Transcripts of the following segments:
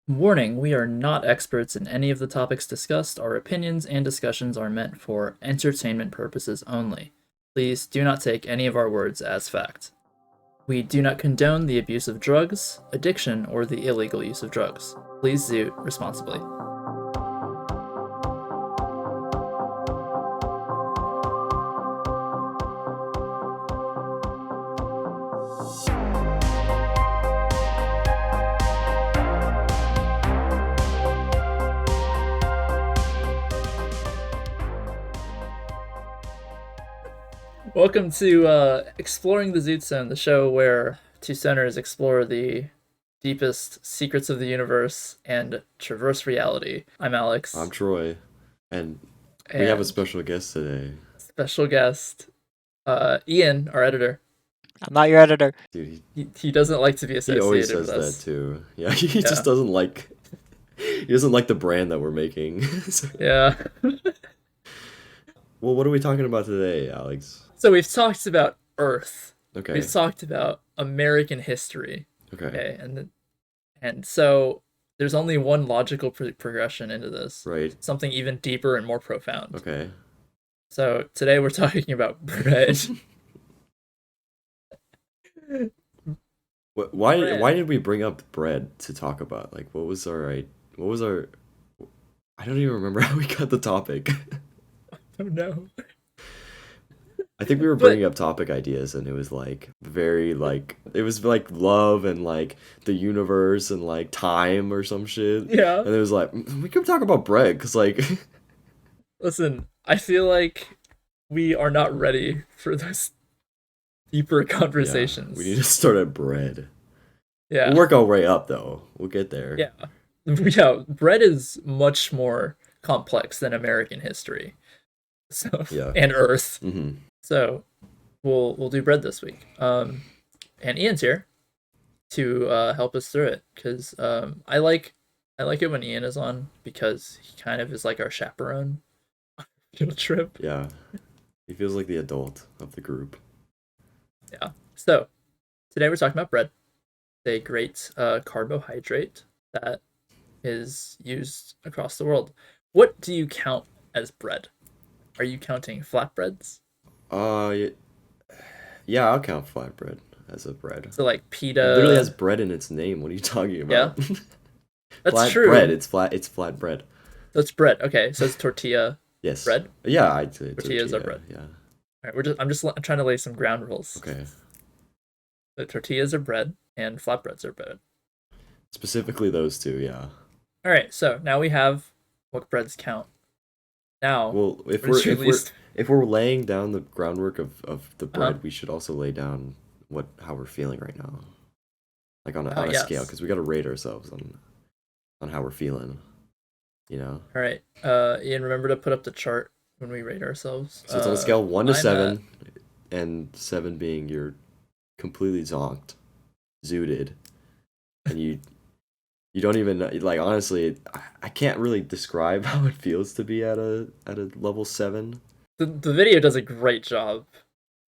Warning, we are not experts in any of the topics discussed. Our opinions and discussions are meant for entertainment purposes only. Please do not take any of our words as fact. We do not condone the abuse of drugs, addiction, or the illegal use of drugs. Please zoot responsibly. Welcome to Exploring the Zoot Zone, the show where two stoners explore the deepest secrets of the universe and traverse reality. I'm Alex. I'm Troy, and we have a special guest today. Special guest, Ian, our editor. I'm not your editor. Dude, he doesn't like to be associated he always with says us. that too. Yeah, he just doesn't like. He doesn't like the brand that we're making. Yeah. Well, what are we talking about today, Alex? So we've talked about Earth. Okay. We've talked about American history. Okay. And so there's only one logical progression into this. Right. Something even deeper and more profound. Okay. So today we're talking about bread. Why did we bring up bread to talk about? Like, what was our? I don't even remember how we got the topic. Oh no. I think we were bringing up topic ideas, and it was like very like it was like love and like the universe and like time or some shit. Yeah. And it was like we could talk about bread because like. Listen, I feel like we are not ready for those deeper conversations. Yeah, we need to start at bread. Yeah. We'll work our way up though. We'll get there. Yeah. Yeah. Bread is much more complex than American history. So yeah. And Earth. Mm-hmm. So we'll do bread this week. And Ian's here to help us through it because I like it when Ian is on because he kind of is like our chaperone on a field trip. Yeah. He feels like the adult of the group. Yeah. So today we're talking about bread. It's a great carbohydrate that is used across the world. What do you count as bread? Are you counting flatbreads? Yeah, I'll count flatbread as a bread. So like pita. It literally has bread in its name. What are you talking about? Yeah. That's flat true. Bread. It's flat bread. So it's bread. Okay, so it's tortilla. Yes. Bread. Yeah, I'd say Tortillas are bread. Yeah. All right, I'm just trying to lay some ground rules. Okay. The tortillas are bread and flatbreads are bread. Specifically those two, yeah. All right, so now we have what breads count. Now, well, if we're laying down the groundwork of the bread, we should also lay down how we're feeling right now, like on a scale, because we got to rate ourselves on how we're feeling, you know. All right, Ian, remember to put up the chart when we rate ourselves. So it's on a scale 1 to 7, and 7 being you're completely zooted, and you don't even like. Honestly, I can't really describe how it feels to be at a level 7. The video does a great job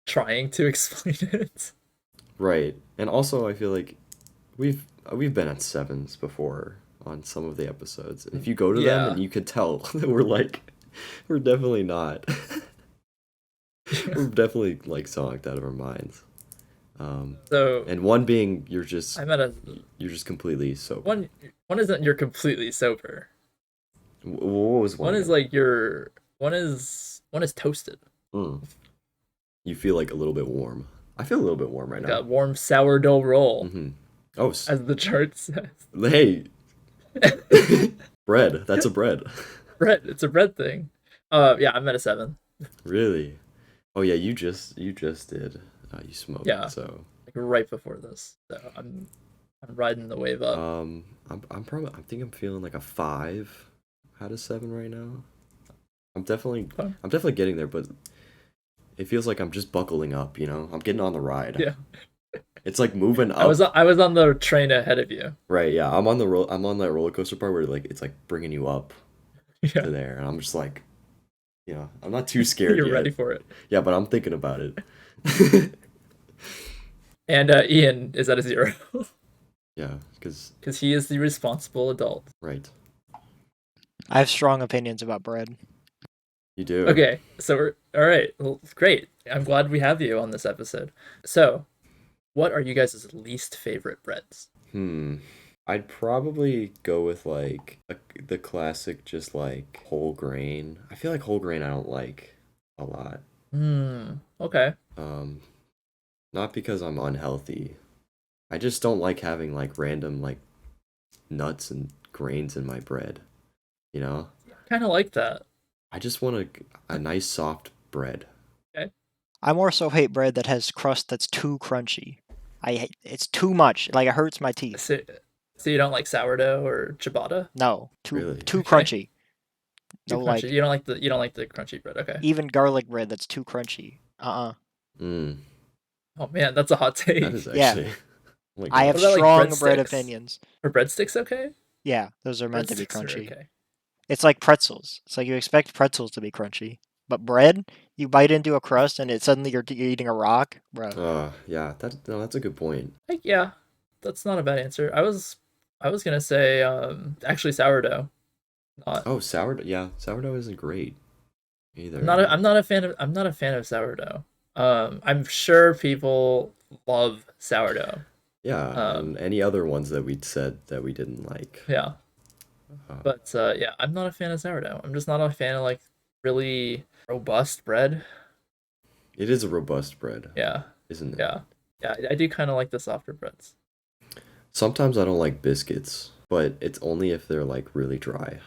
trying to explain it. Right, and also I feel like we've been at 7s before on some of the episodes. And if you go to them, and you could tell that we're definitely not. We're definitely like zonked out of our minds. So and 1 being you're just completely sober. One isn't you're completely sober. What was 1? One is like one is toasted. You feel like a little bit warm. I feel a little bit warm right now. Got warm sourdough roll. Mm-hmm. Oh, as the chart says. Hey, bread. That's a bread. Bread. It's a bread thing. Yeah, I'm at a 7. Really? Oh yeah, you just did. You smoked. Yeah. So like right before this, so I'm riding the wave up. I think I'm feeling like a 5 out of 7 right now. I'm definitely getting there, but it feels like I'm just buckling up. You know, I'm getting on the ride. Yeah. It's like moving up. I was on the train ahead of you. Right. Yeah. I'm on that roller coaster part where like it's like bringing you up to there, and I'm just like, I'm not too scared. You're ready for it. Yeah, but I'm thinking about it. And Ian is at a 0. Yeah, because Because he is the responsible adult. right, I have strong opinions about bread. you do. Okay, so we're all right. Well, great. I'm glad we have you on this episode. So, what are you guys' least favorite breads? I'd probably go with like the classic, just like whole grain. I feel like whole grain I don't like a lot. Okay. Um, Not because I'm unhealthy. I just don't like having like random like nuts and grains in my bread. You know? Kind of like that. I just want a nice soft bread. Okay. I more so hate bread that has crust that's too crunchy. It's too much. Like it hurts my teeth. So you don't like sourdough or ciabatta? No, Really? too Okay. crunchy. Too No, crunchy. like You don't like the crunchy bread. Okay. even garlic bread that's too crunchy. Mm, Oh man, that's a hot take. that is Yeah. actually. Oh my I have What about, like, strong bread breadsticks? opinions. Are breadsticks okay? Yeah, those are meant to be Breadsticks are crunchy. okay. It's like pretzels. It's like you expect pretzels to be crunchy, but bread, you bite into a crust and it suddenly you're eating a rock, bro. Yeah, that's a good point. Like, yeah, that's not a bad answer. I was gonna say actually sourdough. Not Oh, sourdough. Yeah, sourdough isn't great either. I'm not a fan of sourdough. I'm sure people love sourdough. Yeah, Um, and any other ones that we'd said that we didn't like. yeah, Uh, but yeah, I'm not a fan of sourdough. I'm just not a fan of like really robust bread. it is a robust bread, Yeah, isn't it? yeah, yeah. I do kind of like the softer breads. Sometimes I don't like biscuits, but it's only if they're like really dry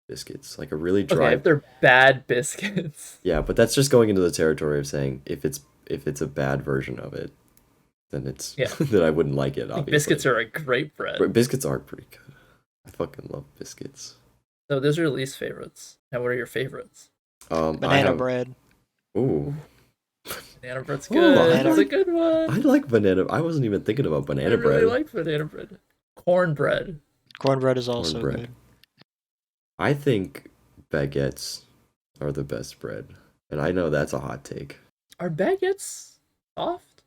biscuits, like a really dry. Okay, if they're bad biscuits. Yeah, but that's just going into the territory of saying if it's a bad version of it, then it's Yeah. then I wouldn't like it. I think Obviously, biscuits are a great bread. But biscuits are pretty good. I fucking love biscuits. So those are your least favorites. Now, what are your favorites? I Banana have, bread. Ooh, Banana bread's Ooh, good. I That's a like- good one. I like banana. I wasn't even thinking about banana I really bread. like banana bread. Cornbread. Cornbread is also Cornbread. good. I think baguettes are the best bread, and I know that's a hot take. Are baguettes soft?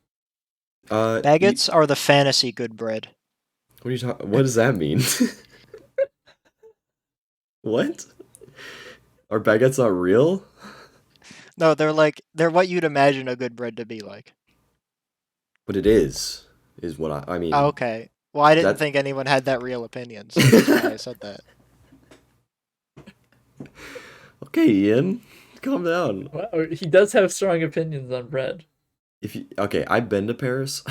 Baguettes are the fantasy good bread. What are you talking? What does that mean? What? Are baguettes not real? No, they're what you'd imagine a good bread to be like. But it is what I mean. Oh, okay. Well, I didn't That- think anyone had that real opinion, so that's why I said that. Okay, Ian, calm down. Wow, he does have strong opinions on bread. I've been to Paris.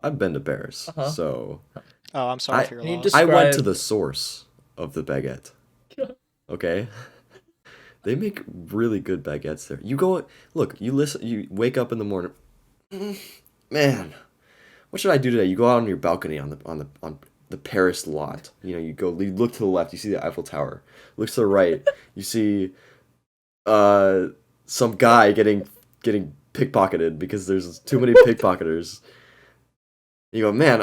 I've been to Paris, Uh-huh. so Oh, I'm sorry I- for your Can you loss. just- I went to Describe- the source of the baguette. Okay, they make really good baguettes there. You go look. You listen. You wake up in the morning. Man, what should I do today? You go out on your balcony on the Paris lot. You look to the left. You see the Eiffel Tower. Look to the right. You see some guy getting pickpocketed because there's too many pickpocketers. You go, man.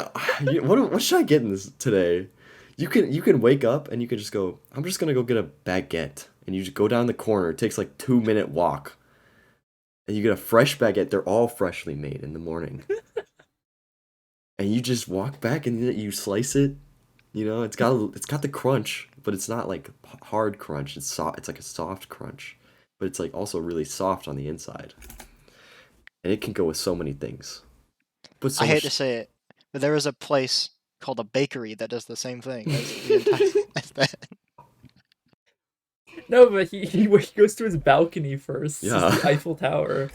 What should I get in this today? You can wake up and you can just go, I'm just gonna go get a baguette, and you just go down the corner. It takes like 2-minute walk, and you get a fresh baguette. They're all freshly made in the morning, and you just walk back and you slice it. It's got the crunch, but it's not like hard crunch. It's soft. It's like a soft crunch, but it's like also really soft on the inside, and it can go with so many things. Put so I hate much- to say it, but there is a place called a bakery that does the same thing as the entire as that. No, but he goes to his balcony first. Yeah. Sees the Eiffel Tower.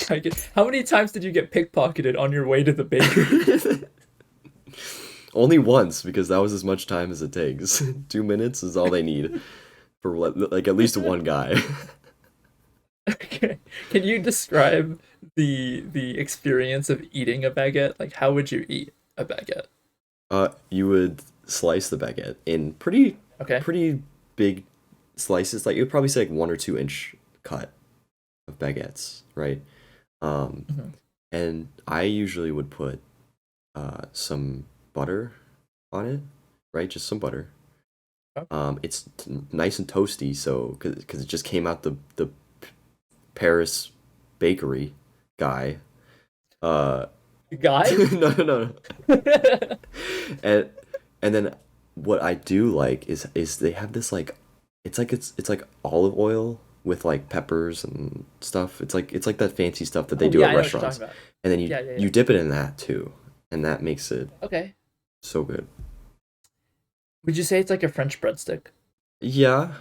And how many times did you get pickpocketed on your way to the bakery? Only once, because that was as much time as it takes. 2 minutes is all they need for like at least one guy. Okay. Can you describe the experience of eating a baguette? Like, how would you eat a baguette? You would slice the baguette in pretty Okay. big slices. Like you would probably say like 1 or 2 inch cut of baguettes, right? Mhm. And I usually would put some butter on it, right? Just some butter. Okay. It's nice and toasty, so because it just came out the Paris bakery guy. Guy? No. and and then what I do like is they have this like it's like olive oil with like peppers and stuff. It's like that fancy stuff that they Oh do yeah, at I know what you're restaurants. talking about. And then Yeah, yeah, yeah. you dip it in that too, and that makes it Okay. so good. Would you say it's like a French breadstick? Yeah,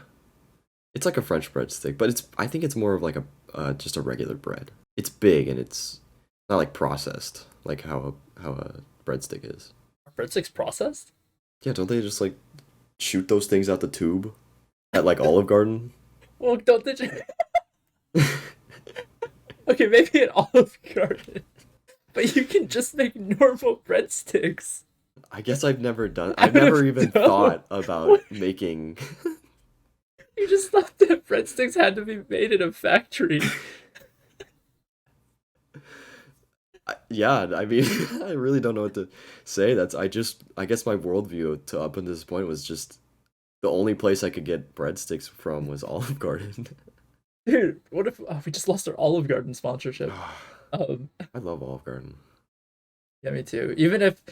it's like a French breadstick, but I think it's more of like a just a regular bread. It's big and it's not like processed like how a breadstick is. Are breadsticks processed? Yeah, don't they just like shoot those things out the tube at like Olive Garden? Well, don't they just... Okay, maybe an Olive Garden. But you can just make normal breadsticks. I guess I've never done. I I've never don't even know. thought about making. You just thought that breadsticks had to be made in a factory. Yeah, I mean, I really don't know what to say. I guess my worldview to up until this point was just the only place I could get breadsticks from was Olive Garden. Dude, what if we just lost our Olive Garden sponsorship? I love Olive Garden. Yeah, me too. Even if,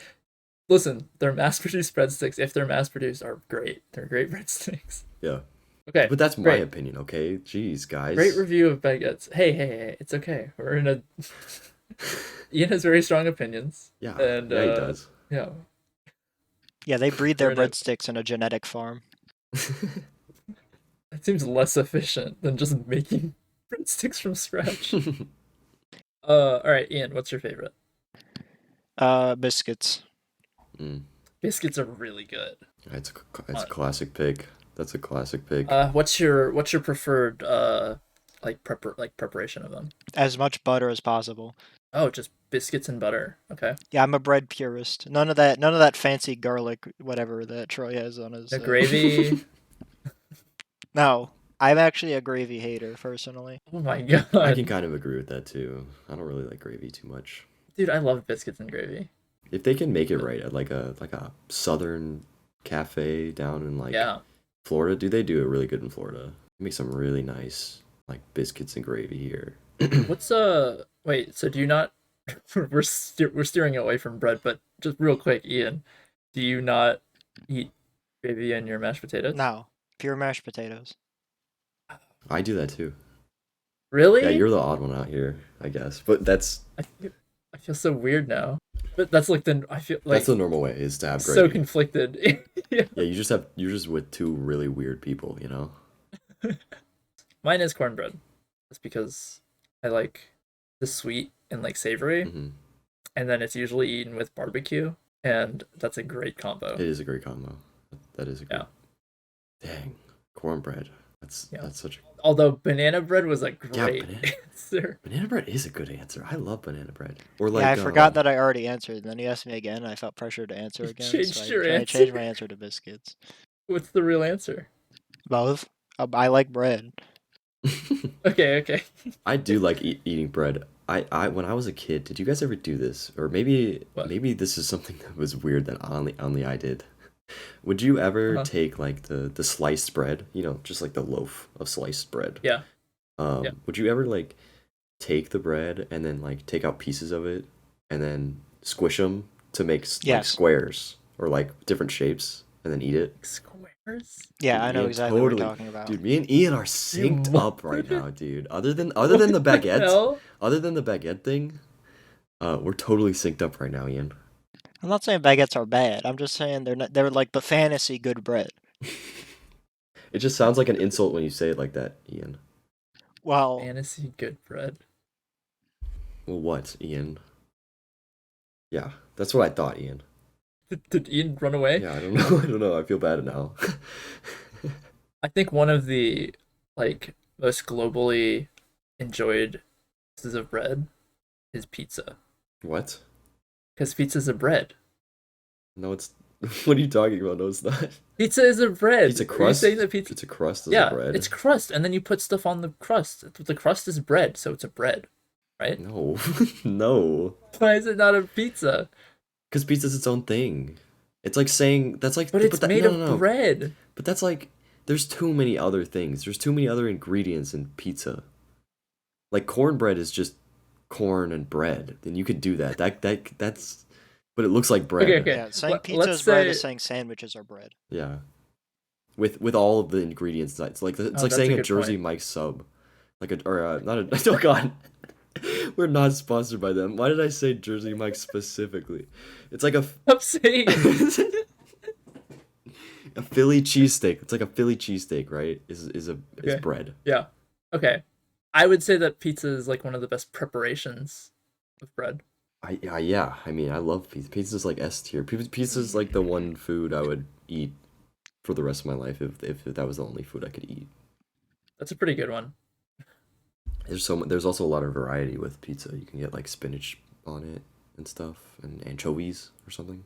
listen, they're mass-produced breadsticks. If they're mass-produced, are great. They're great breadsticks. Yeah, Okay, but that's my great. opinion. Okay, jeez, guys. Great review of baguettes. Hey, it's okay. We're in a. Ian has very strong opinions. Yeah, And yeah, he does. yeah, Yeah, they breed their We're in a- breadsticks in a genetic farm. it seems less efficient than just making breadsticks from scratch. All right, Ian, what's your favorite? Biscuits. Mm. Biscuits are really good. It's a classic pick. That's a classic pick. What's your preferred preparation of them? As much butter as possible. Oh, just biscuits and butter. Okay. Yeah, I'm a bread purist. None of that fancy garlic, whatever that Troy has on his. The gravy. No, I'm actually a gravy hater personally. Oh my I god. can kind of agree with that too. I don't really like gravy too much. Dude, I love biscuits and gravy. If they can make it right at like a southern cafe down in like Yeah. Florida, they do it really good in Florida. They make some really nice like biscuits and gravy here. What's wait, so do you not we're steering away from bread, but just real quick, Ian, do you not eat gravy in your mashed potatoes? No, pure mashed potatoes. I do that too. Really? Yeah, you're the odd one out here, I guess. But that's I feel so weird now. But that's like I feel like that's the normal way is to have gravy. so conflicted. Yeah. Yeah, you're just with two really weird people, you know? Mine is cornbread. That's because I like the sweet and like savory, Hmm. and then it's usually eaten with barbecue, and that's a great combo. It is a great combo. That is a great. Yeah. Dang, cornbread. Yeah. That's such a Although banana bread was a great banana- answer. banana bread is a good answer. I love banana bread. Or like Yeah, I forgot that I already answered. Then he asked me again, and I felt pressure to answer You again. changed So your I answer? changed my answer to biscuits. What's the real answer? Both. I like bread. Okay. I do like eating bread. I when I was a kid, did you guys ever do this? Or maybe What? maybe this is something that was weird that only I did. Would you ever Uh-huh. take like the sliced bread, just like the loaf of sliced bread? Yeah. Yeah. Would you ever like take the bread and then like take out pieces of it and then squish them to make like Yes. squares or like different shapes and then eat it? Squares? Yeah, Dude, I know Ian, exactly what totally. you're talking about. Dude, me and Ian are synced up right mother- now, dude. Other than the baguette, Hell? other than the baguette thing, we're totally synced up right now, Ian. I'm not saying baguettes are bad. I'm just saying they're like the fantasy good bread. It just sounds like an insult when you say it like that, Ian. Well, Fantasy good bread. Well, what, Ian? Yeah, that's what I thought, Ian. Did Ian run away? Yeah, I don't know. I don't know. I feel bad now. I think one of the like most globally enjoyed pieces of bread is pizza. What? Because pizza's a bread. No, it's. What are you talking about? No, it's not. Pizza is a bread. Pizza Are you crust. saying that pizza? It's a crust as Yeah, a bread. it's crust, and then you put stuff on the crust. The crust is bread, so it's a bread, right? No, no. Why is it not a pizza? Because pizza's its own thing. It's like saying that's like. But it's made no, of no, no. bread. But that's like. There's too many other things. There's too many other ingredients in pizza. Like cornbread is just corn and bread. Then you could do that. That's but it looks like bread. Okay. Yeah, saying pizza let's is bread is say- saying sandwiches are bread. Yeah. With all of the ingredients, it's like Oh, it's like that's saying a a good Jersey point. Mike's sub, like a or not a. Oh God, we're not sponsored by them. Why did I say Jersey Mike's specifically? It's like a I'm saying a Philly cheesesteak. It's like a Philly cheesesteak, right? Is Okay. bread. Yeah. Okay. I would say that pizza is like one of the best preparations of bread. Yeah. I mean, I love pizza. Pizza's like S tier. Pizza's like the one food I would eat for the rest of my life if that was the only food I could eat. That's a pretty good one. There's also a lot of variety with pizza. You can get like spinach on it and stuff, and anchovies or something.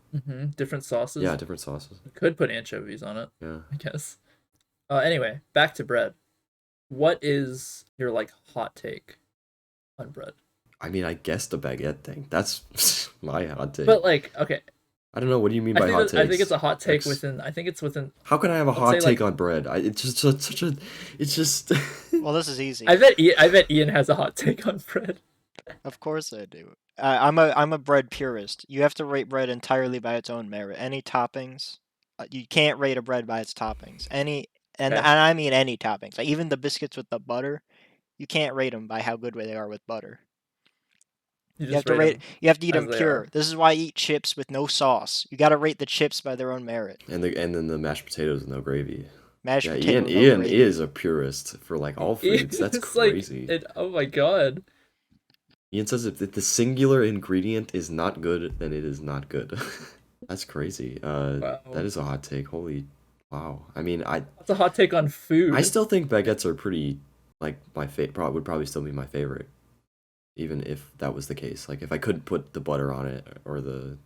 Different sauces. Yeah, different sauces. Could put anchovies on it, Yeah. I guess. Anyway, back to bread. What is your like hot take on bread? I mean, I guess the baguette thing. That's my hot take. But like, okay, I don't know. What do you mean I by think hot that, I think takes? it's a hot take Ex- within. I think it's within. How can I have a Let's hot say, take like- on bread? It's just such a. It's just. Well, this is easy. I bet Ian has a hot take on bread. Of course I do. I'm a bread purist. You have to rate bread entirely by its own merit. Any toppings, you can't rate a bread by its toppings. And Okay. I mean any toppings. Like even the biscuits with the butter, you can't rate them by how good they are with butter. You You have just to rate 'em You have to eat as them they pure. are. This is why I eat chips with no sauce. You got to rate the chips by their own merit. and then the mashed potatoes with no gravy. Mashed Yeah, potato. no Ian gravy. is a purist for like all foods. That's It's like, crazy. oh my god. Ian says if the singular ingredient is not good, then it is not good. That's crazy. Wow. That is a hot take. Holy, wow. I mean, That's a hot take on food. I still think baguettes are pretty like my would probably still be my favorite, even if that was the case. Like if I couldn't put the butter on it or the,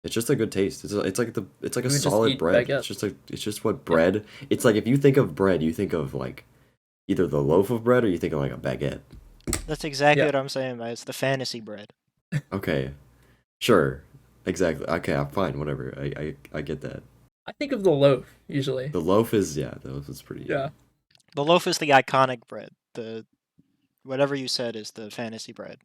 it's just a good taste. It's like a You would just solid eat bread. baguette. It's just what bread. It's like if you think of bread, you think of like either the loaf of bread or you think of like a baguette. That's exactly Yeah. what I'm saying. It's the fantasy bread. Okay, sure, exactly. Okay, I'm fine. Whatever. I get that. I think of the loaf usually. The loaf is the loaf is pretty. Yeah. The loaf is the iconic bread. The whatever you said is the fantasy bread.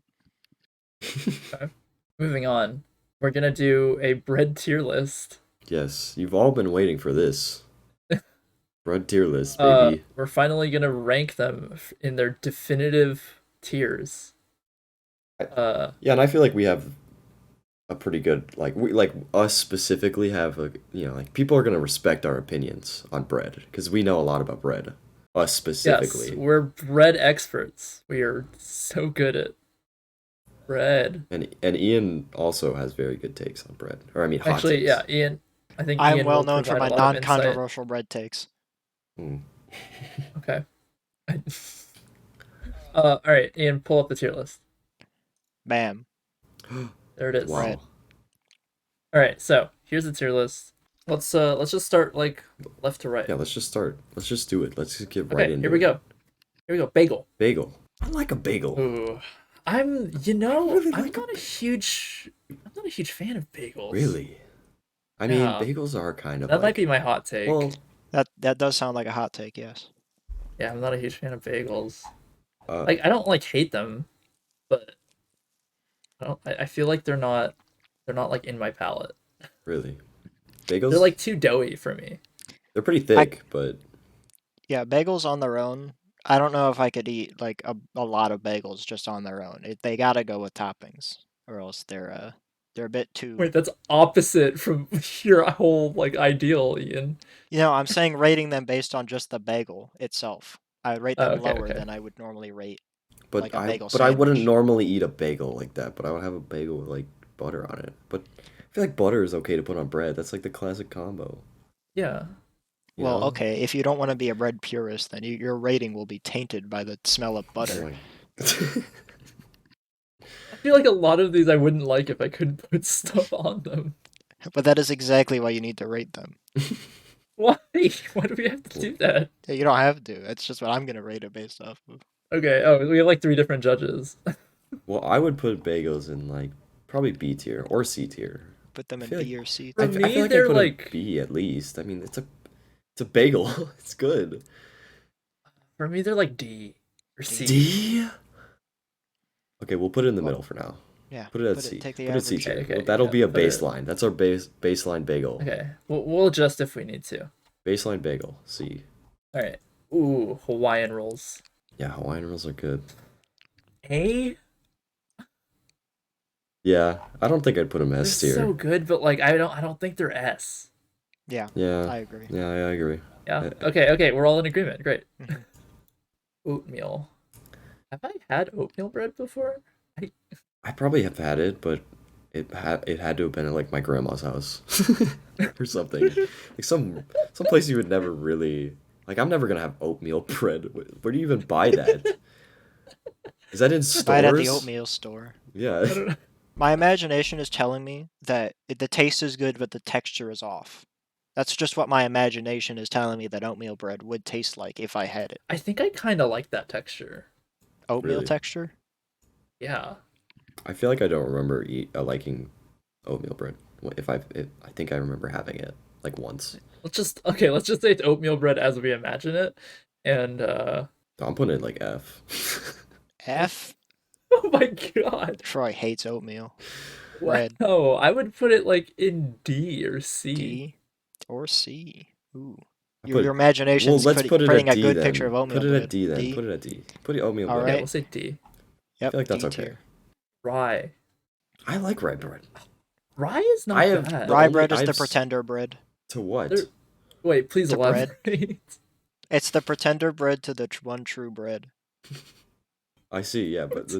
Moving on. We're gonna do a bread tier list. Yes, you've all been waiting for this. Bread tier list, baby. We're finally gonna rank them in their definitive tiers. Yeah, and I feel like we have a pretty good like us specifically have a like people are gonna respect our opinions on bread because we know a lot about bread. Us specifically. Yes, we're bread experts. We are so good at bread. And Ian also has very good takes on bread. Or I mean hot Actually, takes. yeah, Ian. I think I'm Ian well will known for my provide a lot of insight. non-controversial bread takes. Okay. All right, Ian, pull up the tier list. Bam. There it is. Wow. Bread. All right, so here's the tier list. Let's just start like left to right. Yeah, let's just start. Let's just do it. Let's just get Okay, right into here we it. go. Here we go. Bagel. Bagel. I like a bagel. Ooh, I'm not a huge fan of bagels. Really? I mean, Yeah. bagels are kind of That like, might be my hot take. well, That does sound like a hot take, yes. Yeah, I'm not a huge fan of bagels. uh, Like I don't like hate them, but I feel like they're not like in my palate. really. Bagels, They're like too doughy for me. they're pretty thick, but Yeah, bagels on their own. I don't know if I could eat like a lot of bagels just on their own. They gotta go with toppings, or else they're a bit too. Wait, that's opposite from your whole like ideal, Ian. I'm saying rating them based on just the bagel itself. I would rate them Okay, lower okay. than I would normally rate. but Like a I bagel but I wouldn't sandwich. normally eat a bagel like that. But I would have a bagel with like butter on it. But I feel like butter is okay to put on bread. That's like the classic combo. Yeah. you Well, know? okay, if you don't want to be a bread purist, then your rating will be tainted by the smell of Oh butter. my- I feel like a lot of these I wouldn't like if I couldn't put stuff on them. But that is exactly why you need to rate them. Why? Why do we have to do that? Yeah, you don't have to. It's just what I'm gonna rate it based off of. Okay. Oh, we have like 3 different judges. Well, I would put bagels in like probably B tier or C tier. Put them in feel like- B or C. For I tier. me, feel like they're I put like- a B at least. I mean, it's a bagel. It's good. For me, they're like D or C. D. Okay, we'll put it in the middle for now. Yeah. Put it at C. Take the Put it C average. tier. Okay, Well, that'll yeah, be a put it- baseline. That's our baseline bagel. Okay, we'll adjust if we need to. Baseline bagel. C. All right. Ooh, Hawaiian rolls. Yeah, Hawaiian rolls are good. A? Yeah, I don't think I'd put them They're S tier. so good, but like I don't think they're S. Yeah. Yeah. I agree. Yeah, I agree. Yeah. Okay, we're all in agreement. Great. Mhm. Oatmeal. Have I had oatmeal bread before? I probably have had it, but it had to have been at like my grandma's house or something. Like some place you would never really like. I'm never gonna have oatmeal bread. Where do you even buy that? Is that in stores? Buy it at the oatmeal store. Yeah. I don't know. My imagination is telling me that the taste is good, but the texture is off. That's just what my imagination is telling me that oatmeal bread would taste like if I had it. I think I kind of like that texture. Oatmeal Really? texture? Yeah. I feel like I don't remember liking oatmeal bread. I think I remember having it like once. Let's just say it's oatmeal bread as we imagine it, and I'm putting it like F. F? oh my god, Troy hates oatmeal. Bread. wow, I would put it like in D or C. D or C. Ooh. I Your, put- your imagination's let's put it putting at a D good then. picture of oatmeal Put it bread. at D then. D? Put it at D. Put the oatmeal All bread. Yeah, right. we'll say D. Yep, feel like that's D okay. tier. Rye. I like rye bread. Rye is not I have- bad. The Rye only- bread is the I've s- pretender bread. To what? There- Wait, please The bread. elaborate. It's the pretender bread to the one true bread. I see. Yeah, but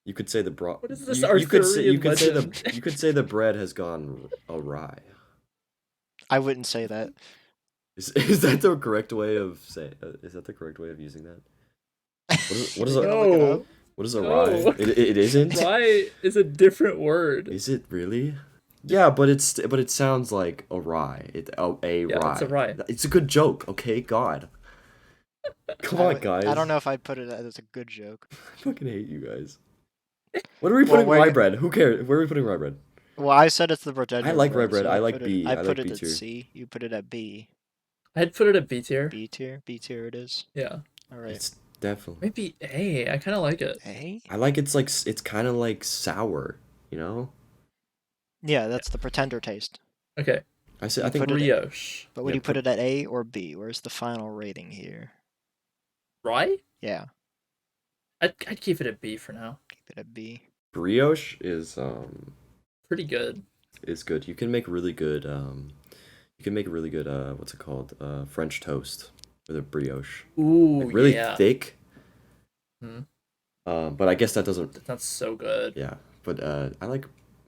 you could say the What is this you could say Arthurian you could say the bread has gone awry. I wouldn't say that. Is that the correct way of saying? Is that the correct way of using that? What is You a gonna look it No. up? what is a No. rye? It isn't. Rye is a different word. Is it really? Yeah, but it sounds like a rye. A Yeah, rye. it's a rye. It's a good joke. Okay, God. Come on, guys. I don't know if I'd put it as a good joke. I fucking hate you guys. What are we Well, putting where- rye bread? Who cares? Where are we putting rye bread? Well, I said it's the pretender I like rye bread, bread. so I like put B. I I put like it B at tier. C. You put it at B. I'd put it at B tier. B tier? B tier it is. Yeah. All right. It's definitely. Maybe A. I kind of like it. A? I like it's kind of like sour, you know. Yeah, that's the pretender taste. Okay. I You think put it- Brioche. But would Yeah, you put it at A or B? Where's the final rating here? Rye? Yeah, I'd keep it at B for now. keep it at B. brioche is Pretty good. good. You can make really good what's it called? French toast with a brioche. Ooh, Like really yeah. thick. Hmm. But I guess that doesn't. That's so good. Yeah, but I like.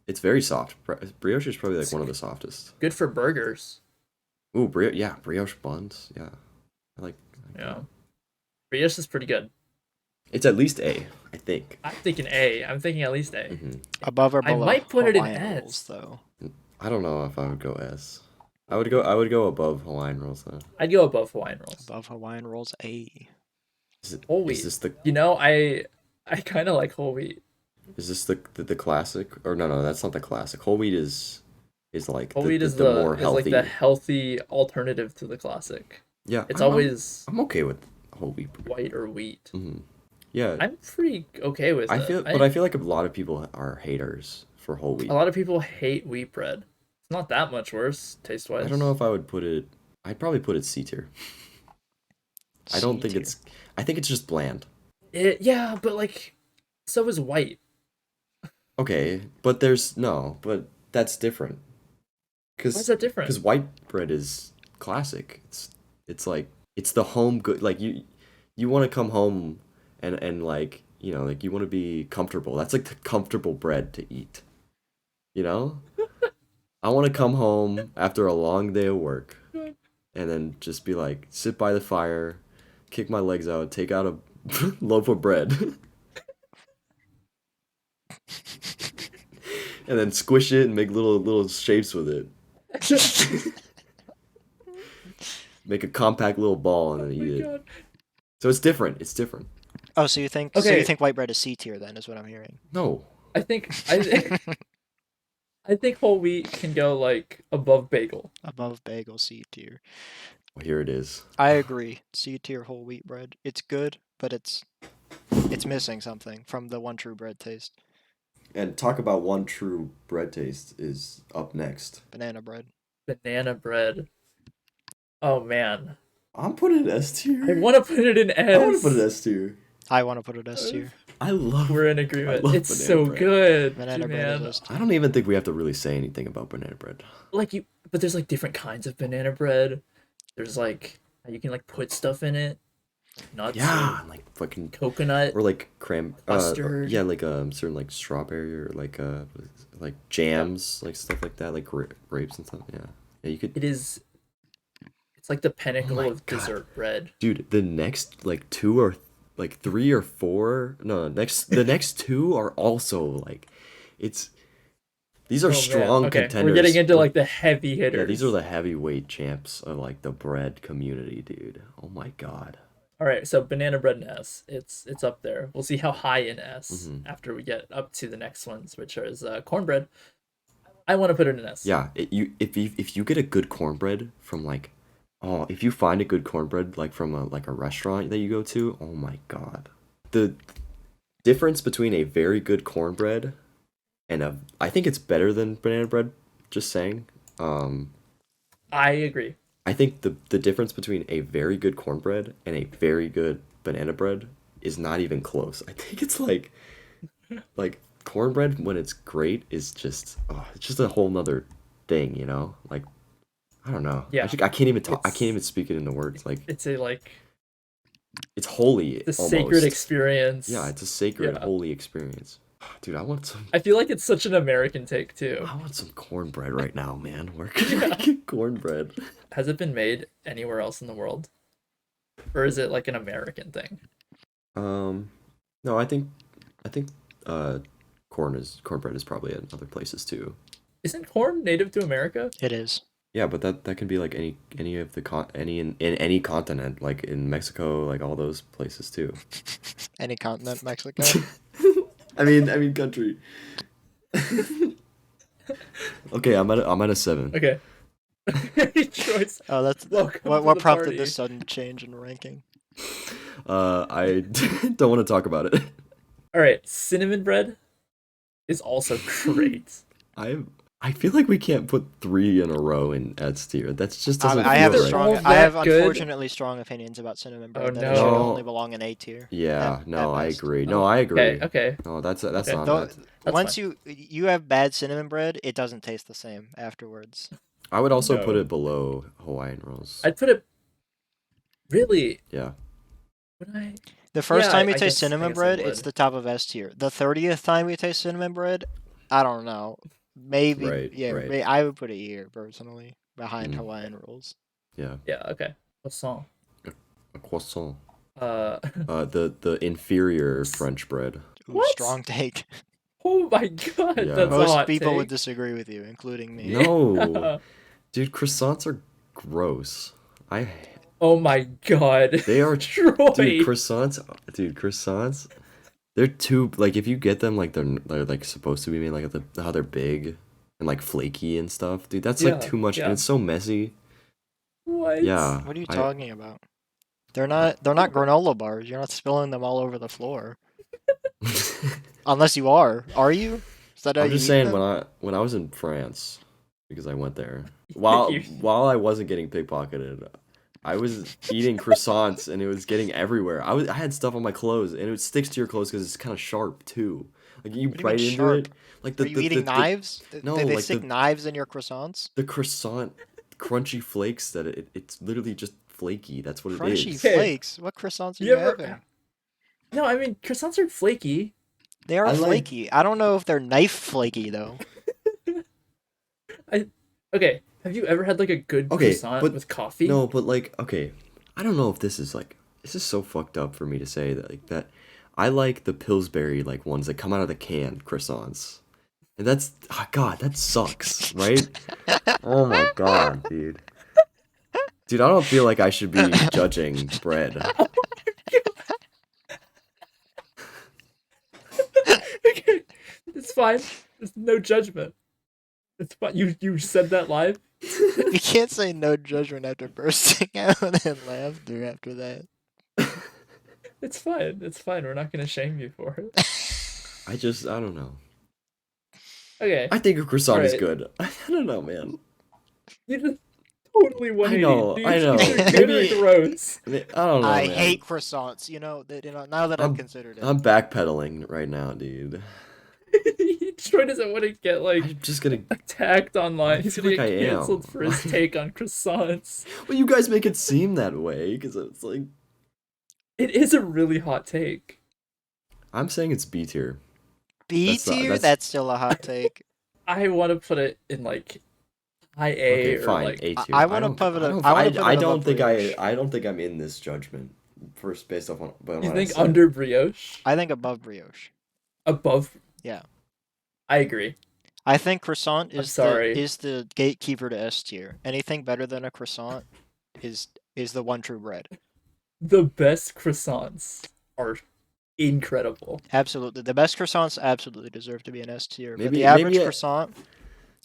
It's very soft. Brioche is probably like It's one of the softest. Good for burgers. Ooh, brioche buns. Yeah, I like. Yeah. Brioche is pretty good. It's at least A, I think. I'm thinking A. I'm thinking at least A. hmm Above or I below might put it in Hawaiian S. rolls, though. I don't know if I would go S. I would go above Hawaiian rolls though. I'd go above Hawaiian rolls. Above Hawaiian rolls, A. Whole wheat. Is this the You know, I kind of like whole wheat. Is this the classic? Or no, that's not the classic. Whole wheat is like Whole the, wheat the, is the more is healthy. like the healthy alternative to the classic. Yeah, It's I'm always okay with whole wheat. white or wheat. hmm Yeah, I'm pretty okay with it. I feel like a lot of people are haters for whole wheat. A lot of people hate wheat bread. It's not that much worse taste wise. I don't know if I would put it. I'd probably put it C tier. I don't think C-tier. it's. I think it's just bland. Yeah, but like, so is white. Okay, but that's different. Why is that different? Because white bread is classic. It's like it's the home good. Like you want to come home and like like you want to be comfortable. That's like the comfortable bread to eat. You know, I want to come home after a long day of work, and then just be like sit by the fire, kick my legs out, take out a loaf of bread. And then squish it and make little shapes with it. Make a compact little ball and then Oh my eat it. God. So it's different. It's different. Oh, so you think Okay. white bread is C tier then, is what I'm hearing. No. I think I think whole wheat can go like above bagel. Above bagel, C tier. Well, here it is. I agree. C tier whole wheat bread. It's good, but it's missing something from the one true bread taste. And talk about one true bread taste is up next. Banana bread. Banana bread. Oh man, I'm putting it S tier. I want to put it in I want to put it S. S tier. I want to put it S tier. I love. We're in I agreement. love It's banana so bread. good, Banana bread is man. S tier. I don't even think we have to really say anything about banana bread. Like you, but there's like different kinds of banana bread. There's like you can like put stuff in it, nuts Yeah, or like fucking coconut. or like Custard. yeah, like certain like strawberry or like jams, like stuff like that, like grapes and stuff. Yeah, yeah, you could. It is. It's like the pinnacle my of God. dessert bread. Dude, the next like two or like three or four, no, the next two are also like, it's these are Oh, man. strong Okay, contenders. we're getting into like the heavy hitters. Yeah, these are the heavyweight champs of like the bread community, dude. Oh my God. All right, so banana bread in S. It's up there. We'll see how high in S Mhm. after we get up to the next ones, which is cornbread. I want to put it in S. Yeah, if you get a good cornbread from like, oh, if you find a good cornbread like from a restaurant that you go to, oh my God. The difference between a very good cornbread and I think it's better than banana bread, just saying. I agree. I think the difference between a very good cornbread and a very good banana bread is not even close. I think it's like cornbread when it's great is just it's just a whole nother thing, you know? Like I don't know. Yeah. I can't even talk. I It's- can't even speak it into words. Like It's a like it's holy the almost. sacred experience. Yeah, it's a sacred, Yeah. holy experience. Dude, I want I feel like it's such an American take too. some cornbread right now, man. Where can I get cornbread? Has it been made anywhere else in the world, or is it like an American thing? No, I think cornbread is probably in other places too. Isn't corn native to America? It is. Yeah, but that can be like any of the any in any continent, like in Mexico, like all those places too. Any continent, Mexico. I mean country. Okay, I'm at a 7. Okay. Choice. Oh, that's Welcome to what the prompted party. this sudden change in ranking. I don't want to talk about it. All right, cinnamon bread is also great. I feel like we can't put 3 in a row in S tier. That's just doesn't I feel have right. strong- I have that good? unfortunately strong opinions about cinnamon bread. Oh, That no. it should No. only belong in A tier. Yeah, At- no, at I best. agree. No, I agree. Okay. No, that's Okay. not Though, that. That's once fine. you have bad cinnamon bread, it doesn't taste the same afterwards. I would also put No. it below Hawaiian rolls. I'd put it. Really? Yeah. Would I? The first Yeah, time you I taste guess- I cinnamon guess I bread, it's would. the top of S tier. The 30th time you taste cinnamon bread, I don't know. Maybe, Right, yeah, right. I would put it here personally behind Mm. Hawaiian rolls. Yeah. Yeah. Okay. Croissant. A croissant. Uh. The inferior French bread. Ooh, What? strong take. Oh my God. Yeah. That's a Most hot people would take. disagree with you, including me. No. Dude, croissants are gross. Oh my God. They are Troy. Dude, croissants. They're too like if you get them like they're like supposed to be made like how they're big and like flaky and stuff. Dude, that's like Yeah, too much yeah. and it's so messy. What? Yeah. What are you talking about? They're not granola bars. You're not spilling them all over the floor. Unless you are. Are you? Is that how I'm you just eat saying them? when I was in France because I went there while You- while I wasn't getting pickpocketed, I was eating croissants and it was getting everywhere. I had stuff on my clothes and it sticks to your clothes because it's kind of sharp too. Like you What do you bite mean into sharp? it. Like Are you eating knives? no, they like stick the- knives in your croissants? the croissant crunchy flakes that it's literally just flaky. That's what it Crunchy is. Okay. flakes? What croissants are You you ever- having? No, I mean croissants are flaky. They are I like- flaky. I don't know if they're knife flaky though. Okay. Have you ever had like a good Okay, croissant but- with coffee? No, but like, okay, I don't know if this is so fucked up for me to say that like that. I like the Pillsbury like ones that come out of the can croissants, and that's God, that sucks, right? Oh my God, dude. Dude, I don't feel like I should be judging bread. Okay. It's fine. There's no judgment. It's fine. You said that live. You can't say no judgment after bursting out in laughter after that. It's fine. It's fine. We're not gonna shame you for it. I don't know. Okay. I think a croissant is Alright. good. I don't know, man. You just totally 180. know, Do I you know. think they're good Maybe- or gross? I don't know, I man. hate croissants. Now that I've considered it. I'm backpedaling right now, dude. Troy doesn't want to get like I'm just gonna. attacked online. I He's feel gonna like get I am. canceled for his take on croissants. Well, you guys make it seem that way because it's like It is a really hot take. I'm saying it's B tier. B That's tier? that's- That's still a hot take. I want to put it in like high A Okay, or fine. like A tier. I wanna put it. I don't think brioche. I don't think I'm in this judgment. First, based off on. But you what I think said. under brioche, I think above brioche. above. Yeah. I agree. I think croissant I'm is sorry. the gatekeeper to S tier. Anything better than a croissant is the one true bread. The best croissants are incredible. Absolutely, the best croissants absolutely deserve to be an S tier. But Maybe- the average maybe- croissant,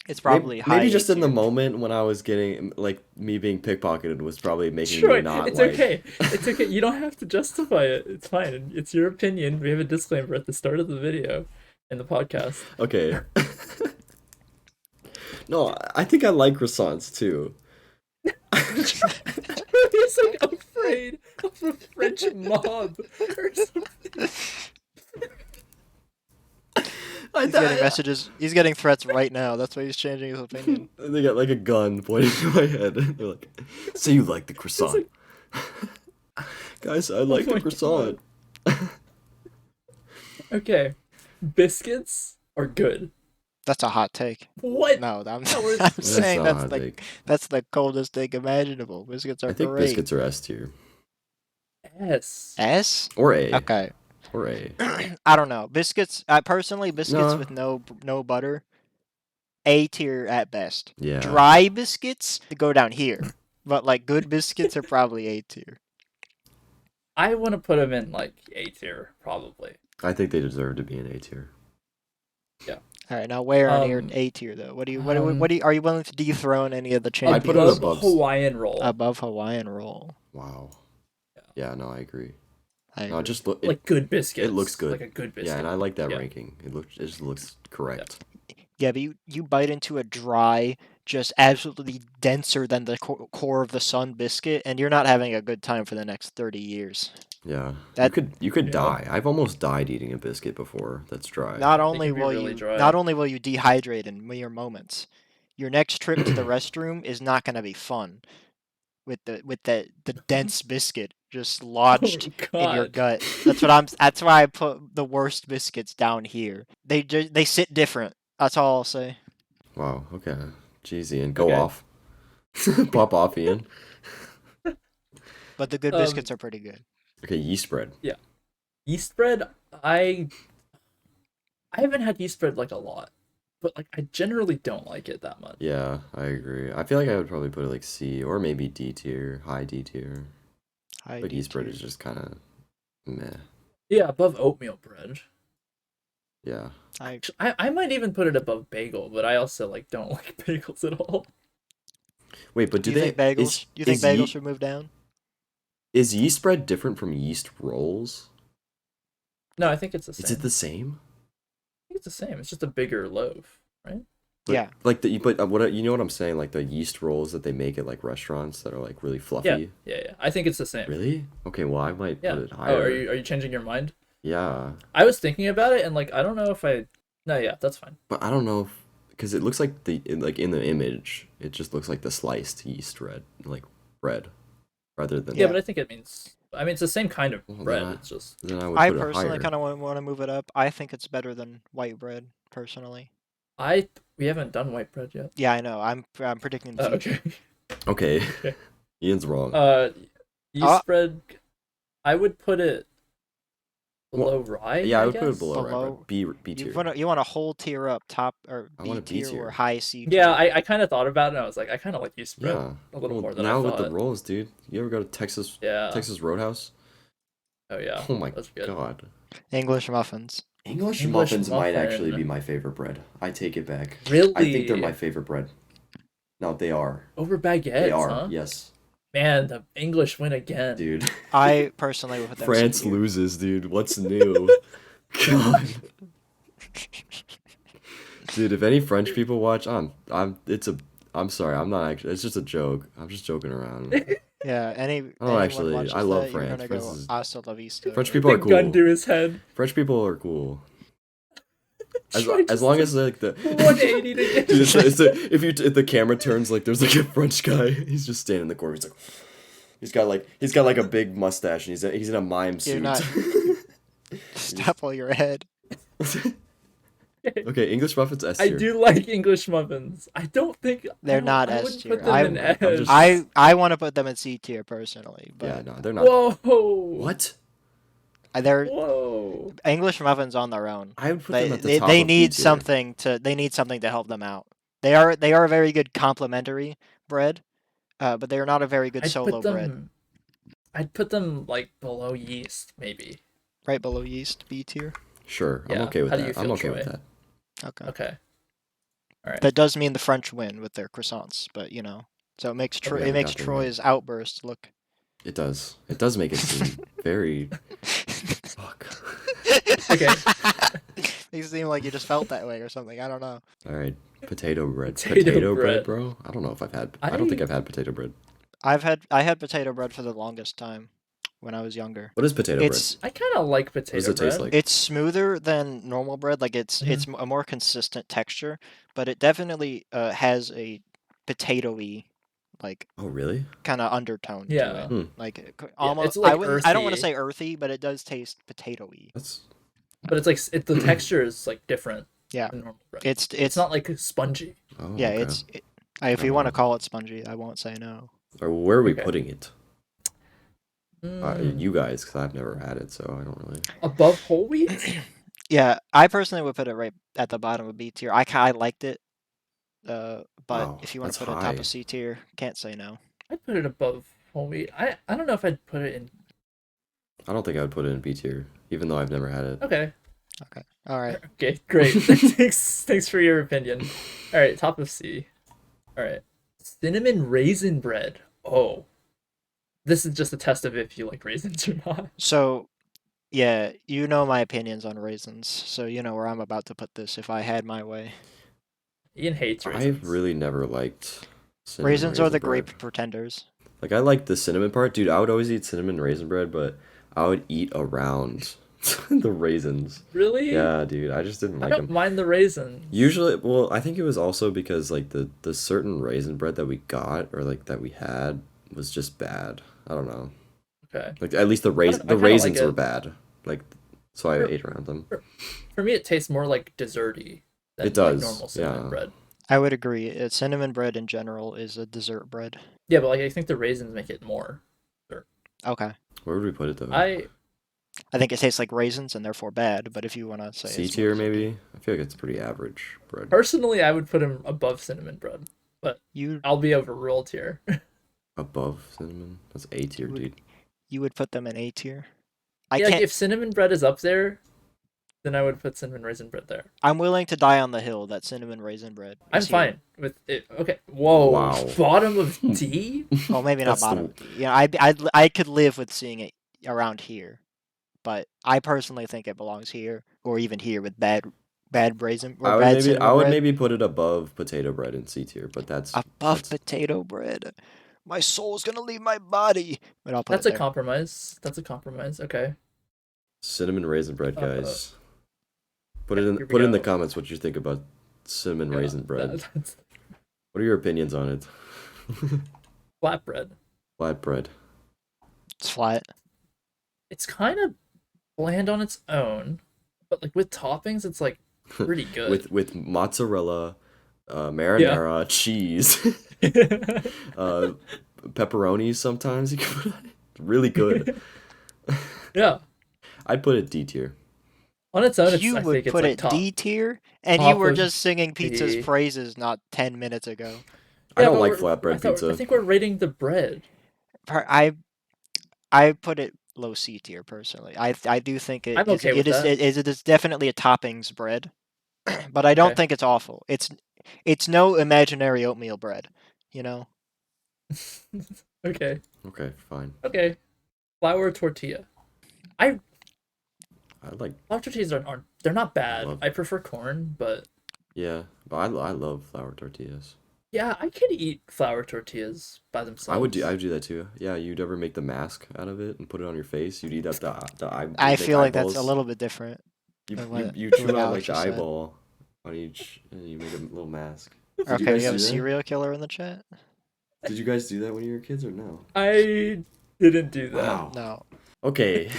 it's probably high. Maybe just A in the tier. moment when I was getting like me being pickpocketed was probably making Troy, me not it's like. okay. It's okay. You don't have to justify it. It's fine. It's your opinion. We have a disclaimer at the start of the video in the podcast. Okay. No, I think I like croissants too. He's like afraid of a French mob or something. He's getting messages. He's getting threats right now. That's why he's changing his opinion. They got like a gun pointed to my head. They're like, "So you like the croissant?" Guys, I like my the croissant. Okay, biscuits are good. That's a hot take. What? No, I'm, we're- I'm That's saying not a that's hot the take. that's the coldest take imaginable. Biscuits are I think great. biscuits are S tier S. S? or A Okay. or A. I don't know. Biscuits. Personally, biscuits No. with no butter. A tier at best. Yeah. Dry biscuits go down here, but like good biscuits are probably A tier. I want to put them in like A tier, probably. I think they deserve to be an A tier. All right, now where on your Um, A tier though? What do you are you willing to dethrone any of the I'd champions put it above. Hawaiian roll. above Hawaiian roll? Wow. Yeah. Yeah, no, I agree. I No, agree. just look. Like good biscuits. it looks good. Like a good biscuit. Yeah, and I like that Yeah. ranking. It just looks correct. Yeah, but you bite into a dry, just absolutely denser than the core of the sun biscuit, and you're not having a good time for the next 30 years. Yeah. That- you could Yeah. die. I've almost died eating a biscuit before that's dry. Not can only be will really you dry. not only will you dehydrate in mere moments, your next trip to the restroom is not going to be fun with the dense biscuit just lodged Oh, in your God. gut. That's why I put the worst biscuits down here. They sit different. That's all I'll say. Wow. Okay. Jeez, Ian, go Okay. off. Pop off, Ian. But the good Um, biscuits are pretty good. Okay, yeast bread. Yeast bread, I haven't had yeast bread like a lot, but like I generally don't like it that much. Yeah, I agree. I feel like I would probably put it like C or maybe D tier, high D tier. High But D yeast bread tier. is just kind of meh. Yeah, above oatmeal bread. Yeah. I might even put it above bagel, but I also like don't like bagels at all. Wait, but Do do you they think bagels? is- Do you think is bagels ye- should move down? Is yeast bread different from yeast rolls? No, I think it's the same. Is it the same? I think it's the same. It's just a bigger loaf, right? But, Yeah. Like you know what I'm saying? Like the yeast rolls that they make at like restaurants that are like really fluffy. Yeah. I think it's the same. Really? Okay, well I might Yeah. put it Oh, higher. are you changing your mind? Yeah, I was thinking about it and like I don't know if I. No, yeah, that's fine. but I don't know because it looks like in the image, it just looks like the sliced yeast bread, rather than. Yeah, but I think it means. I mean, it's the same kind of Well, bread. then It's just. Then I would I put it personally higher. kind of want to move it up. I think it's better than white bread, personally. We haven't done white bread yet. Yeah, I know. I'm predicting the Oh, future. okay. Okay. Ian's wrong. Yeast bread. I would put it below rye. yeah, I would put it guess? below Below- right, B tier. You want a whole tier up, top or I B want a B tier tier. or high C. Yeah, tier. I kind of thought about it. And I was like, I kind of like yeast bread Yeah. a little Well, more than now I with thought. the rolls, dude. You ever go to Texas Yeah. Roadhouse? Oh yeah. Oh my That's good. god. English muffins. English English muffins might muffin. actually be my favorite bread. I take it back. Really? I think they're my favorite bread. No, they are. Over baguettes, They are. huh? Yes, Man, the English win again. dude. I personally would put them France C tier. loses, dude. What's new? God. Dude, if any French people watch, I'm sorry, I'm not actually. It's just a joke. I'm just joking around. Yeah, Oh, anyone actually, watches I love that, you're France. gonna France go is- hasta la vista. French or- people are Big gun cool. to his head. French people are cool. Troy As just long did as like the 180 to get. Dude, if the camera turns like there's like a French guy, he's just standing in the corner. He's like, he's got like a big mustache, and he's in a mime You're suit. not- Stapple your head. Okay, English muffins S I tier. do like English muffins. I don't think They're not I S wouldn't tier. put them in I'm S. just- I want to put them in C tier personally, Yeah, but no, they're not. Whoa. What? they're Whoa. English muffins on their own. I would put them at the top They of B need tier. something to help them out. They are a very good complementary bread, but they are not a very good solo bread. I'd put them like below yeast, maybe. Right below yeast, B tier. Sure, I'm Yeah. okay with How do that. you I'm feel, okay with Troy? that. Okay. Okay. All right. That does mean the French win with their croissants, but you know, so it makes Okay, I it makes got there, right. Troy's outburst look. It does. It does make it seem very. Fuck. Okay. Makes it seem like you just felt that way or something. I don't know. All right, potato bread. Potato bread. bro. I don't know if I don't think I've had potato bread. I had potato bread for the longest time when I was younger. What is potato It's I kind of like bread? What potato does it taste bread. like? it's smoother than normal bread. Like it's a more consistent texture, but it definitely has a potatoey like Oh, really? kind of undertone Yeah. to it. Hmm. Like it's almost like I don't want to earthy. say earthy, but it does taste potatoey. That's But it's like the texture is like different Yeah. than normal bread. It's It's not like spongy. oh, yeah, okay. if you Oh. want to call it spongy, I won't say no. Or where are we Okay. putting it? Mm, You guys, because I've never had it, so I don't really. above whole wheat? Yeah, I personally would put it right at the bottom of B tier. I liked it, but Wow, if you want that's to put it high. top of C tier, can't say no. I'd put it above whole wheat. I don't know if I'd put it in. I don't think I would put it in B tier, even though I've never had it. Okay. All right. Okay, great. Thanks for your opinion. All right, top of C. All right. Cinnamon raisin bread. Oh. This is just a test of if you like raisins or not. So, yeah, you know my opinions on raisins, so you know where I'm about to put this if I had my way. Ian hates raisins. I've really never liked cinnamon Raisins are the bread. grape pretenders. Like, I like the cinnamon part. Dude, I would always eat cinnamon raisin bread, but I would eat around the raisins. Really? Yeah, dude, I just didn't I like don't them. mind the raisins. Usually, well, I think it was also because, like, the certain raisin bread that we got, or, like, that we had, was just bad. I don't know. Okay. Like, at least the I kinda raisins like were it. bad. Like, so I Sure. ate around them. For me, it tastes more like desserty than It does, like normal cinnamon yeah. bread. I would agree. Cinnamon bread in general is a dessert bread. Yeah, but like I think the raisins make it more. Okay. Where would we put it, though? I I think it tastes like raisins and therefore bad, but if you want to say C it's tier, more- maybe? I feel like it's pretty average bread. personally I would put him above cinnamon bread, but you I'll be overruled here. Above cinnamon? That's A tier, Would- dude. you would put them in A tier. I Yeah, like can't. if cinnamon bread is up there, then I would put cinnamon raisin bread there. I'm willing to die on the hill that cinnamon raisin bread. I'm is here. fine with it. Okay. Whoa. Wow. Bottom of D? Well, maybe not That's the- bottom. Yeah, I could live with seeing it around here, but I personally think it belongs here or even here with bad raisin or bad cinnamon I would bread. maybe put it above potato bread in C tier, but that's Above that's- potato bread. My soul's gonna leave my body. But I'll put That's it a there. compromise. That's a compromise. Okay. cinnamon raisin bread, guys. Put here it we in the go. comments what you think about cinnamon Yeah, raisin bread. that's What are your opinions on it? flatbread. Flat bread. It's flat. It's kind of bland on its own, but like with toppings, it's like pretty good. with mozzarella, marinara, cheese, pepperoni sometimes you can put on it. Really good. Yeah. I'd put it D tier. On its own, You I would think it's put like it top. D tier, and top you were of just singing pizza's D. praises not 10 minutes ago. I Yeah, don't but like we're- flatbread pizza. I think we're rating the bread. I put it low C tier personally. I do think I'm okay with that. it is definitely a toppings bread, but I don't Okay. think it's awful. It's no imaginary oatmeal bread, you know. Okay. Okay, fine. Okay. Flour tortilla. I like Flour tortillas aren't they're not bad. love- I prefer corn, but Yeah, but I love flour tortillas. Yeah, I could eat flour tortillas by themselves. I would do that too. Yeah, you'd ever make the mask out of it and put it on your face? You'd eat up I you'd make feel like that's a eyeballs. little bit different You than you what you what chew out like Alex the just said. eyeball on each, and you make a little mask. Did you Okay, we guys have do a that? serial killer in the chat. Did you guys do that when you were kids or no? I didn't do that. Wow. No, Okay.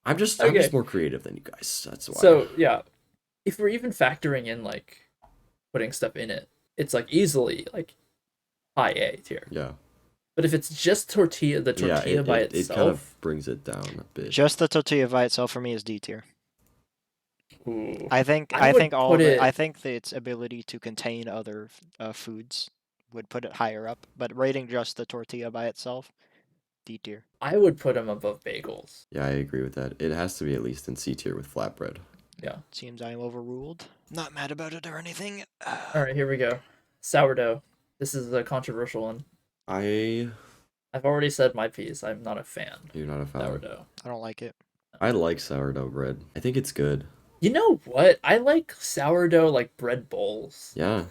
I'm just Okay. more creative than you guys. That's why. So yeah, if we're even factoring in like putting stuff in it, it's like easily like high A tier. Yeah. But if it's just the tortilla by it itself, kind of brings it down a bit. just the tortilla by itself for me is D tier. ooh, I think I I would think all put of it. it- I think that its ability to contain other foods would put it higher up. But rating just the tortilla by itself, D tier. I would put them above bagels. Yeah, I agree with that. It has to be at least in C tier with flatbread. Yeah. Seems I am overruled. Not mad about it or anything. All right, here we go. Sourdough. This is a controversial one. I've already said my piece. I'm not a fan. You're not a of fan. sourdough. I don't like it. I like sourdough bread. I think it's good. You know what? I like sourdough like bread bowls. Yeah.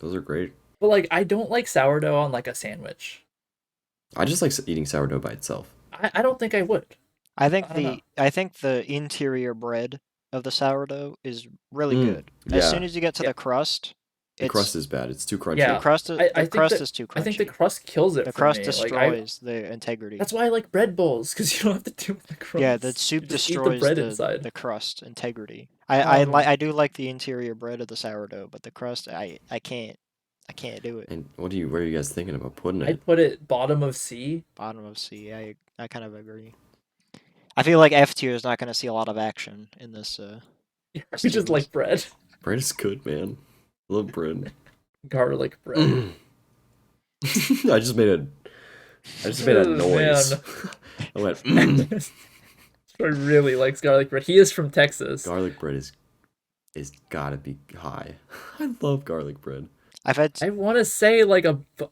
Those are great. But like I don't like sourdough on like a sandwich. I just like eating sourdough by itself. I don't think I would. I think I don't know. I think the interior bread of the sourdough is really good. yeah. As soon as you get to Yeah. the crust, The crust is bad. It's too crunchy. Yeah. the crust is, I the think crust that- is too crunchy. I think the crust kills it the for crust me. destroys the integrity. That's why I like bread bowls because you don't have to deal with the crust. Yeah, the soup You just destroys eat the bread inside. the crust integrity. Um, I do like the interior bread of the sourdough, but the crust I can't do it. And where are you guys thinking about putting I it? put it bottom of C. Bottom of C. I kind of agree. I feel like F tier is not going to see a lot of action in this. We just like bread, Bread is good, man. I love bread. garlic bread. I just made a Oh, noise. man. I went. Troy really likes garlic bread. He is from Texas. Garlic bread is gotta be high. I love garlic bread. I've had I want to say like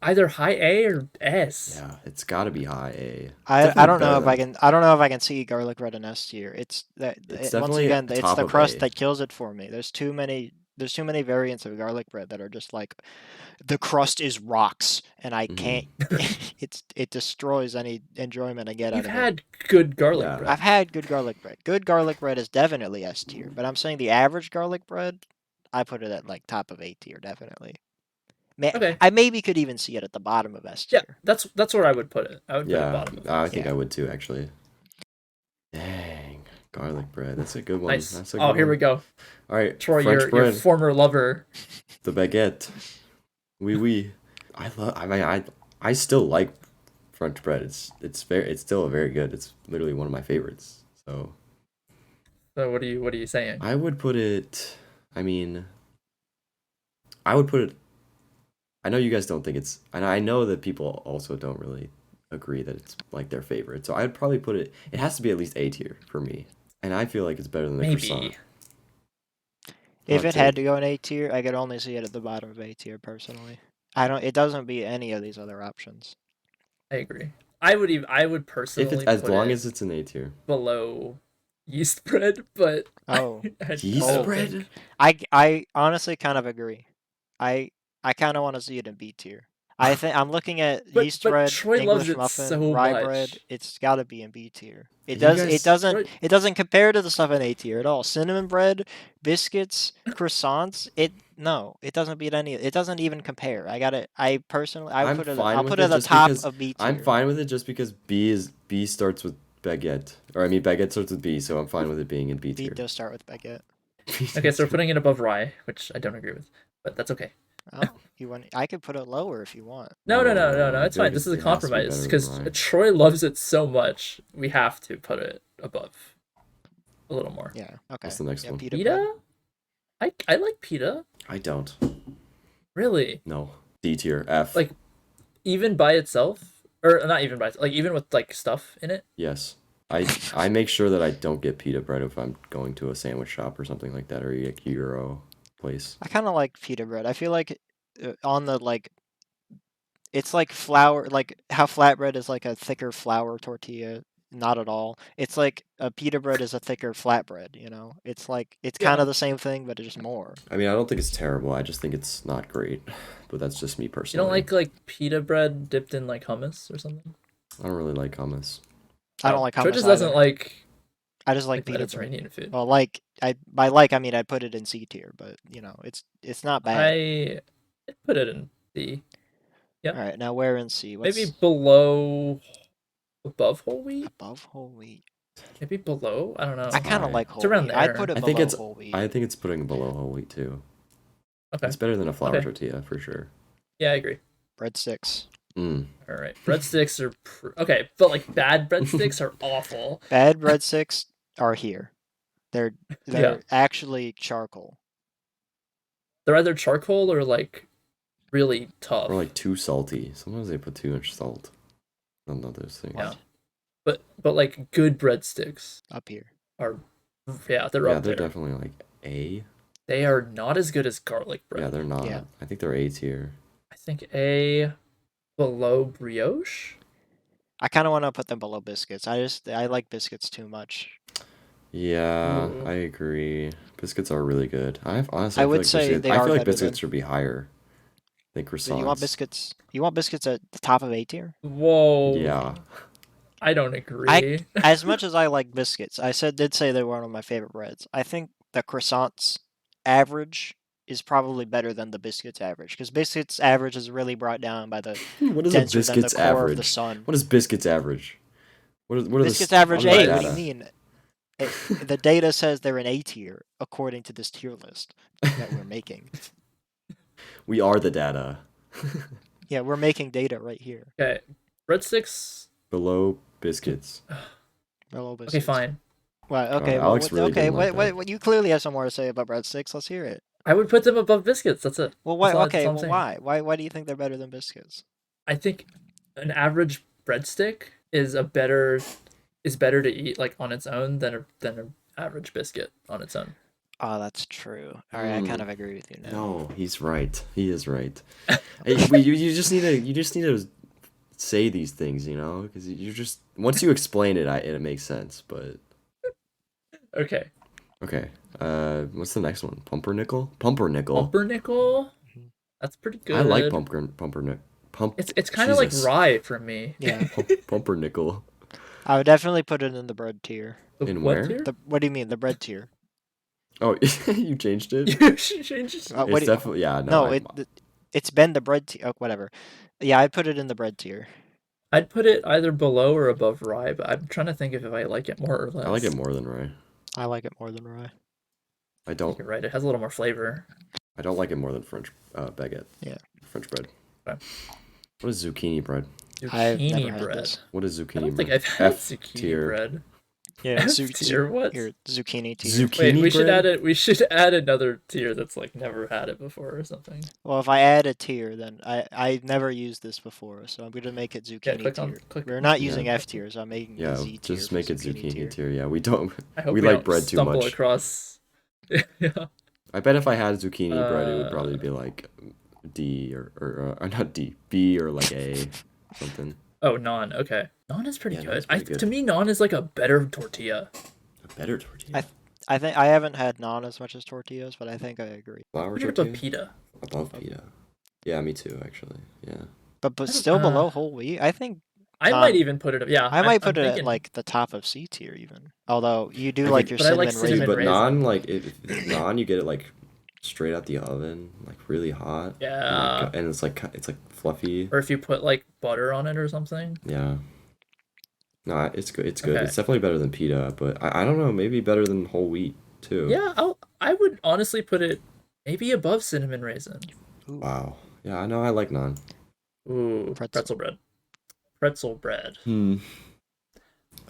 either high A or S. Yeah, it's gotta be high A. I don't know if Definitely I don't know if I can see garlic bread in S tier. It's that It's once definitely again it's top the of crust A. that kills it for me. There's too many variants of garlic bread that are just like the crust is rocks and I can't it destroys any enjoyment I get You've out of it. had good garlic Yeah. bread. I've had good garlic bread. Good garlic bread is definitely S tier, but I'm saying the average garlic bread, I put it at like top of A tier definitely. Okay. I maybe could even see it at the bottom of S Yeah, tier. that's where I would put it. I would put it Yeah, bottom. Of I think Yeah. I would too, actually. Dang, garlic bread. That's a good one. Nice. That's a Oh, good here one. we go. All right, Troy, French your bread, former lover. the baguette. Oui, oui. I still like French bread. It's still very good. It's literally one of my favorites. So So what are you saying? I would put it. I mean, I would put it. I know you guys don't think it's, and I know that people also don't really agree that it's like their favorite. So I'd probably put it. It has to be at least A tier for me, and I feel like it's better than the Maybe. croissant. If Hot it had take. to go in A tier, I could only see it at the bottom of A tier personally. It doesn't beat any of these other options. I agree. I would personally If it's as put long it as it's an A tier. below yeast bread, but Oh. Yeast Oh. bread. I honestly kind of agree. I kind of want to see it in B tier. I'm looking at But- yeast but bread, Troy English loves it muffin, so rye bread. much. It's got to be in B tier. It You does. guys- It doesn't compare to the stuff in A tier at all. Cinnamon bread, biscuits, croissants. It doesn't beat any. It doesn't even compare. I personally, I I'm put it. fine I'll with put it it at the just top because of B tier. I'm fine with it just because B starts with baguette, or I mean baguette starts with B, so I'm fine with it being in B B tier. does start with baguette. okay, so we're putting it above rye, which I don't agree with, but that's okay. Oh, I could put it lower if you want. No, I it's feel fine. like This is a it has to be compromise better because than rye. Troy loves it so much. We have to put it above a little more. Yeah. Okay. What's the next yeah, one? pita bread. Pita? I like pita. I don't. Really? No. D tier. F. Like even by itself, or not even by like even with like stuff in it. Yes. I make sure that I don't get pita bread if I'm going to a sandwich shop or something like that, or a gyro place. I kind of like pita bread. I feel like on the like, it's like flour, like how flatbread is like a thicker flour tortilla. not at all. It's like a pita bread is a thicker flatbread, you know? It's like, it's Yeah. kind of the same thing, but it's just more. I mean, I don't think it's terrible. I just think it's not great. But that's just me You personally. don't like pita bread dipped in like hummus or something? I don't really like hummus. I don't like Troy hummus just doesn't either. like I just like pita bread. Mediterranean food. Well, like, by like, I mean I put it in C tier, but, you know, it's not bad. I'd put it in D. Yep. Alright, now where in C? What's Maybe above whole wheat? above whole wheat? Maybe below? I don't know. I kind of high. like It's whole around wheat. I'd there. put it I below think it's whole wheat. I think it's putting below whole wheat too. Okay. It's better than a flour Okay. tortilla for sure. Yeah, I agree. Breadsticks. Mm. All right. Breadsticks are okay, but like bad breadsticks are awful. Bad breadsticks are here. They're Yeah. actually charcoal. They're either charcoal or like really tough. Or like too salty. Sometimes they put too much salt. I don't know those things. Yeah. But like good breadsticks Up here. are they're Yeah, up they're there. definitely like A. They are not as good as garlic bread. Yeah, they're not. Yeah. I think they're A tier. I think A below brioche. I kind of want to put them below biscuits. I like biscuits too much. Yeah, Ooh. I agree. Biscuits are really good. Honestly, I feel would like say biscuits, they I are feel like better biscuits than- should be higher than croissants. You want biscuits? You want biscuits at the top of A tier? Whoa. Yeah. I don't agree. As much as I like biscuits, did say they were one of my favorite breads. I think the croissants average is probably better than the biscuits average, because biscuits average is really brought down by the What is a denser than the biscuits core of the average? sun. What is biscuits average? What are Biscuits the average what are A. the What do you data? mean? The data says they're an A tier according to this tier list that we're making. We are the data. Yeah, we're making data right here. Okay. Breadsticks. Below biscuits. Below Okay, biscuits. fine. Well, okay. God, Alex really okay. didn't like that. What? You clearly have some more to say about breadsticks. Let's hear it. I would put them above biscuits. That's it. Well, That's why? all- Okay. that's all I'm Well, saying. why? Why do you think they're better than biscuits? I think an average breadstick is better to eat like on its own than an average biscuit on its own. Oh, that's true. All right, I kind of agree with you now. No, he's right. He is right. You just need to say these things, you know, because you just once you explain it, it makes sense. But Okay. okay, what's the next one? Pumpernickel. Pumpernickel. Pumpernickel. Mhm. That's pretty good. I like pumpernickel. It's kind of like Jesus. rye for me. Yeah, Pumpernickel. I would definitely put it in the bread tier. The In what where? tier? What do you mean, the bread tier? Oh, you changed it. You should change it. What It's do you- definitely yeah. No, No, it's been the bread tier. Oh, whatever. Yeah, I put it in the bread tier. I'd put it either below or above rye, but I'm trying to think if I like it more or less. I like it more than rye. I like it more than rye. I don't. You're right. It has a little more flavor. I don't like it more than French baguette. Yeah. French bread. Okay. What is zucchini bread? I've never Zucchini had bread. this. What is I zucchini don't think bread? I've had F zucchini tier. bread. Yeah, F tier. What? Here, zucchini tier. Zucchini Wait, we should bread? add it. We should add another tier that's like never had it before or something. Well, if I add a tier, then I've never used this before, so I'm gonna make it zucchini click tier. on- click- We're not Yeah. using F tier, so I'm making Yeah, Z tier. just for make it zucchini tier. Yeah, we don't. I hope We we like don't bread too stumble much. across. Yeah. I bet if I had zucchini bread, it would Uh, probably be like D or not D, B or like A, something. Oh, naan. Okay, naan is pretty Yeah, good. naan's pretty good. To me, naan is like a better tortilla. A better tortilla. I think I haven't had naan as much as tortillas, but I think I agree. Flour Put it tortilla. above pita. Above pita. Yeah, me too. Actually, yeah. But I don't- still below whole wheat. I think I Naan. might even put it. Yeah, I might put I'm it thinking, at like the top of C tier even. Although you do I like think- your But I like cinnamon cinnamon raisin. But raisin. naan, like if naan, you get it like straight out the oven, like really hot. Yeah. And it's like fluffy. or if you put like butter on it or something. Yeah. No, it's good. It's good. Okay. It's definitely better than pita, but I don't know. Maybe better than whole wheat too. Yeah, I would honestly put it maybe above cinnamon raisin. Wow. Yeah, I know. I like naan. Ooh, Pretzel. pretzel bread. Pretzel bread.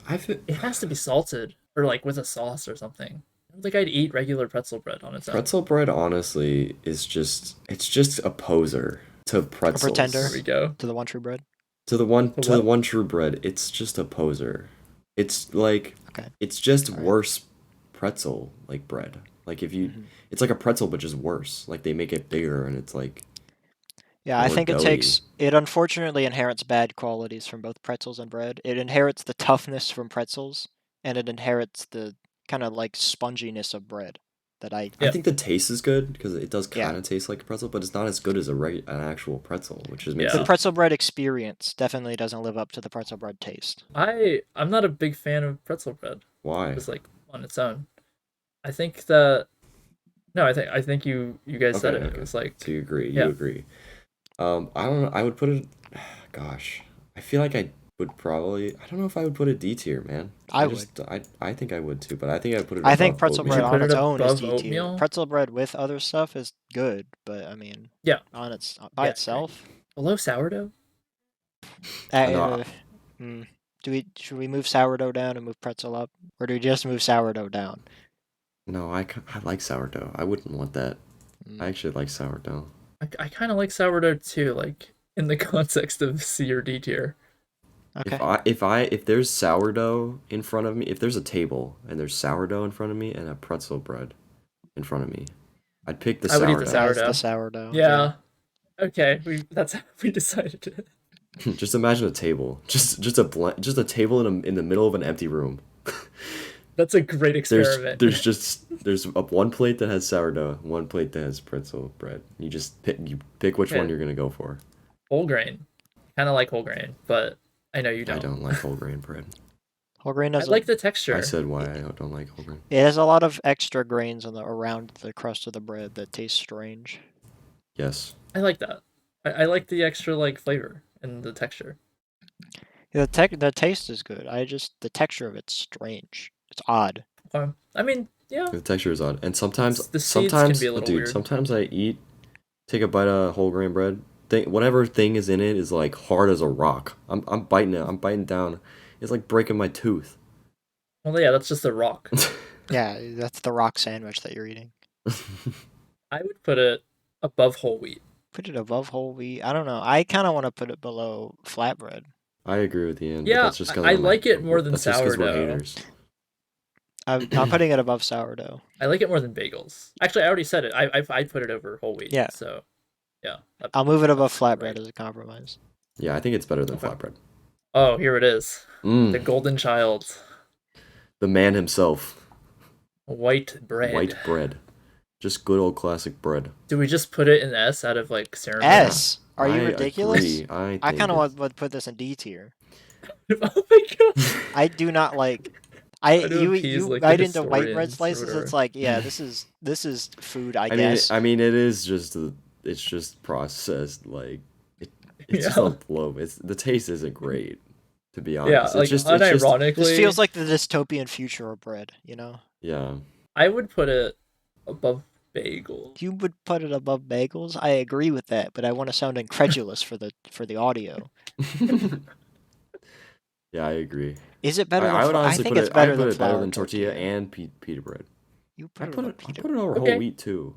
I feel It has to be salted or like with a sauce or something. I don't think I'd eat regular pretzel bread on its own. pretzel bread. Honestly, is just a poser to pretzels. pretender. There we go. To the one true bread. To the one what? true bread. It's just a poser. It's like Okay. it's just Alright. worse pretzel like bread. Like if you, Mhm. it's like a pretzel but just worse. Like they make it bigger and it's like Yeah, I Or think doughy. it unfortunately inherits bad qualities from both pretzels and bread. It inherits the toughness from pretzels, and it inherits the kind of like sponginess of bread that I. I Yeah. think the taste is good because it does Yeah. kind of taste like a pretzel, but it's not as good as an actual pretzel, which is makes Yeah. The it. pretzel bread experience definitely doesn't live up to the pretzel bread taste. I'm not a big fan of pretzel bread. Why? Just like on its own. I think that no, I think you guys said it. Okay. It's like So you agree? yeah. You agree? I don't know. I would put it. Gosh, I feel like I would probably. I don't know if I would put it D tier, man. I just, would. I think I would too, but I think I'd put it I think above pretzel We bread should oatmeal. put on it its own is above D tier. oatmeal. Pretzel bread with other stuff is good, but I mean, Yeah. on its by Yeah, itself. Below sourdough? No, Should we move sourdough down and move pretzel up, or do we just move sourdough down? no, I like sourdough. I wouldn't want that. Mm. I actually like sourdough. I kind of like sourdough too, like in the context of C or D tier. Okay. If there's sourdough in front of me, if there's a table and there's sourdough in front of me and a pretzel bread in front of me, I'd pick the I would eat sourdough. the As sourdough. the sourdough. Yeah. Okay, that's how we decided it. Just imagine a table, just a table in the middle of an empty room. That's a great experiment. There's one plate that has sourdough, one plate that has pretzel bread. You just pick which one Okay. you're gonna go for. Whole grain. Kind of like whole grain, but I know you don't. I don't like whole grain bread. Whole grain I has like the texture. I said why I don't like whole grain. it has a lot of extra grains around the crust of the bread that taste strange. Yes. I like that. I like the extra like flavor and the texture. The taste is good. The texture of it's strange. It's odd. I mean, yeah. The texture is odd, and sometimes The seeds can be a little dude, weird. sometimes take a bite of whole grain bread. Whatever thing is in it is like hard as a rock. I'm biting it. I'm biting down. It's like breaking my tooth. Well, yeah, that's just a rock. Yeah, that's the rock sandwich that you're eating. I would put it above whole wheat. Put it above whole wheat. I don't know. I kind of want to put it below flatbread. I agree with Ian. Yeah, but that's just 'cause I I'm like it more than that's just 'cause we're sourdough. haters. I'm putting it above sourdough. I like it more than bagels. Actually, I already said it. I'd put it over whole wheat. Yeah. So, yeah. I'll move it above flatbread right. as a compromise. Yeah, I think it's better than Okay. flatbread. Oh, here it is. The Mm, golden child. the man himself. White bread. White bread. Just good old classic bread. Do we just put it in S out of like ceremony? S? Are you I ridiculous? agree. I think kind of it's- would put this in D tier. Oh my god. I do not like. Try to appease, like, the bite into white bread historians or slices. whatever. It's like, yeah, this is food. I I mean, guess. it is just it's just processed like it's just Yeah. a loaf. The taste isn't great, to be Yeah, honest. like it's just unironically, This feels like the dystopian future of bread. You know, yeah. I would put it above bagel. you would put it above bagels. I agree with that, but I want to sound incredulous for the audio. Yeah, I agree. Is it better? I would I honestly think put it's it. better I than put it better flour than tortilla and pita bread. You I put it put over it. I pita. put it over Okay. whole wheat too.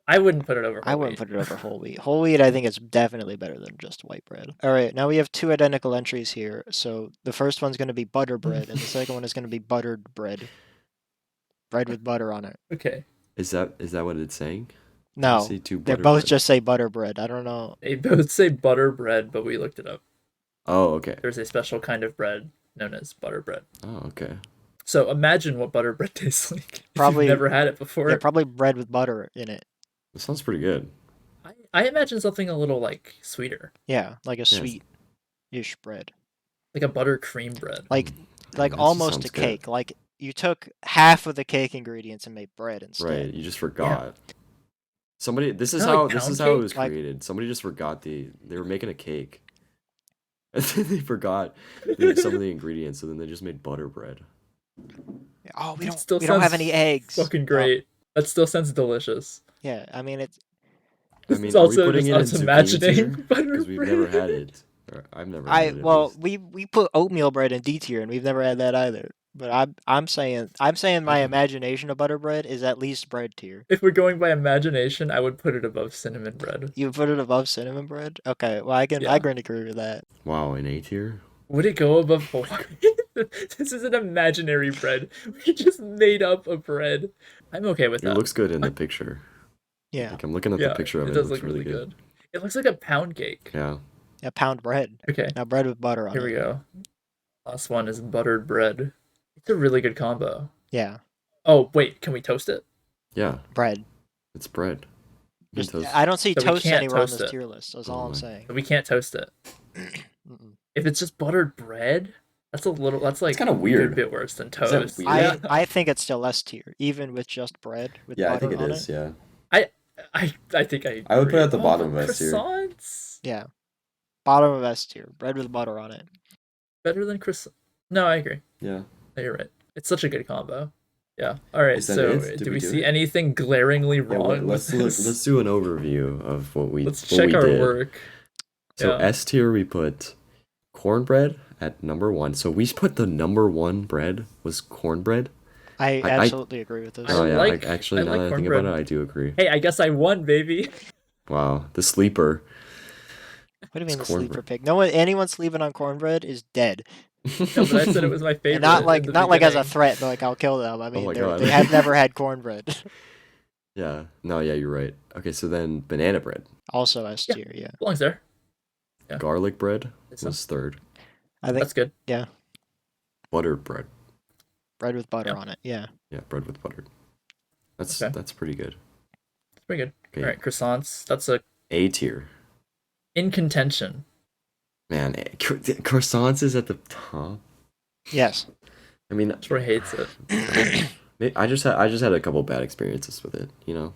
I wouldn't put it over I whole wouldn't wheat. put it over whole wheat. Whole wheat, I think it's definitely better than just white bread. All right, now we have two identical entries here. So the first one's going to be butter bread, and the second one is going to be buttered bread. Bread with butter on it. Okay. Is that what it's saying? I No, see two they butter both bread. just say butter bread. I don't know. They both say butter bread, but we looked it up. Oh, okay. There's a special kind of bread known as butter bread. Oh, okay. So imagine what butter bread tastes like. Probably- if you've never had it before. Yeah, probably bread with butter in it. That sounds pretty good. I imagine something a little like sweeter, Yeah, like a Yes. sweet-ish bread. like a buttercream bread. Like That almost sounds a good. cake. Like you took half of the cake ingredients and made bread instead. Right, you just forgot. Somebody. This is Kinda how like this pound is how it cake? was Like- created. Somebody just forgot they were making a cake, and then they forgot some of the ingredients, so then they just made butter bread. Oh, It still we don't have sounds any eggs. Fucking Oh, great. That still sounds delicious. yeah, I mean it's I This mean, is are we also putting just it in us zucchini imagining tier? butter Because we've bread. never had it. Or I've never had it. At least. we put oatmeal bread in D tier and we've never had that either. But I'm saying my imagination of butter bread is at least bread tier. If we're going by imagination, I would put it above cinnamon bread. You put it above cinnamon bread? Okay, well I can Yeah. agree with that. Wow, an A tier. Would it go above whole This is an imaginary bread. We just made up a bread. I'm okay with It that. looks good in the picture. Yeah. Like I'm looking at Yeah, the picture of it. it It does looks look really good. It looks like a pound cake. Yeah. Yeah, pound bread. Okay, Now bread with butter on here it. we go. Last one is buttered bread. It's a really good combo. Yeah, Oh, wait, can we toast it? Yeah. bread. It's bread. You can toast- I don't see So we toast can't anywhere on toast this it. tier list. That's Oh all I'm my. saying. We can't toast it. Mm-mm. If it's just buttered bread, that's like kinda a weird. good bit worse than that toast. weird? Yeah. I think it's still S tier, even with just bread with Yeah, I butter think it on is. it. Yeah. I think I I would put agree. it at the bottom but of S tier. croissants Yeah, bottom of S tier. Bread with butter on it. better than croissant. No, I agree. Yeah. No, you're right. It's such a good combo. Yeah. All right. Is that So, it? Did do we we do see it? anything glaringly Yeah. wrong Let's with look. this? Let's do an overview of what we. Let's what check we our did. work. So Yeah. S tier we put cornbread at number 1. So we put the number 1 bread was cornbread. I I- absolutely agree with this. Oh yeah, like- actually I now like that I think about it, cornbread. I do agree. Hey, I guess I won, baby. Wow, the sleeper. What do you It's mean the sleeper cornbread. pig? No one, anyone sleeping on cornbread is dead. No, but I said it was my favorite. And not like in the as a beginning. threat, but like I'll kill them. I mean, my they God. have never had cornbread. Yeah. No, yeah, you're right. Okay, so then banana bread, Also S Yeah. tier, yeah. Belongs there. Yeah. garlic bread It's was 3rd, I think That's good. buttered bread. bread with butter Yeah. on it. Yeah. Yeah, bread with butter. That's Okay. that's pretty good. It's pretty good. Okay, All right, croissants. That's a A tier. in contention. Man, croissants is at the top. Yes. I mean, Troy hates it. I just had a couple bad experiences with it. You know.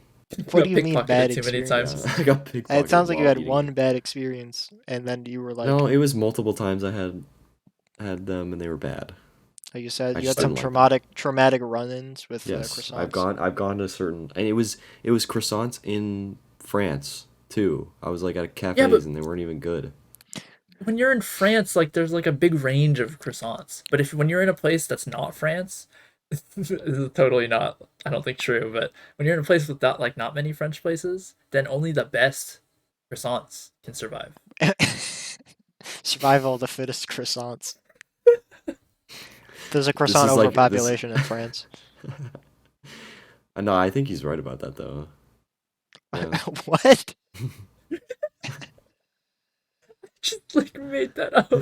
What do Got you mean pickpocketed bad too many experience? times. I got pickpocketed. It sounds like you while had eating one it. bad experience, and then you were like, No, it was multiple times I had them and they were bad. like you said, I you just had some didn't like them. traumatic run-ins with Yes, croissants. I've gone to certain, and it was croissants in France too. I was like at cafes but- and they weren't even good. When you're in France, like there's like a big range of croissants. But when you're in a place that's not France, this is totally not, I don't think, true. But when you're in a place with like not many French places, then only the best croissants can survive. Survival of the fittest croissants. There's a croissant is like- overpopulation in France. No, I think he's right about that though. Yeah. What? Just like made that up.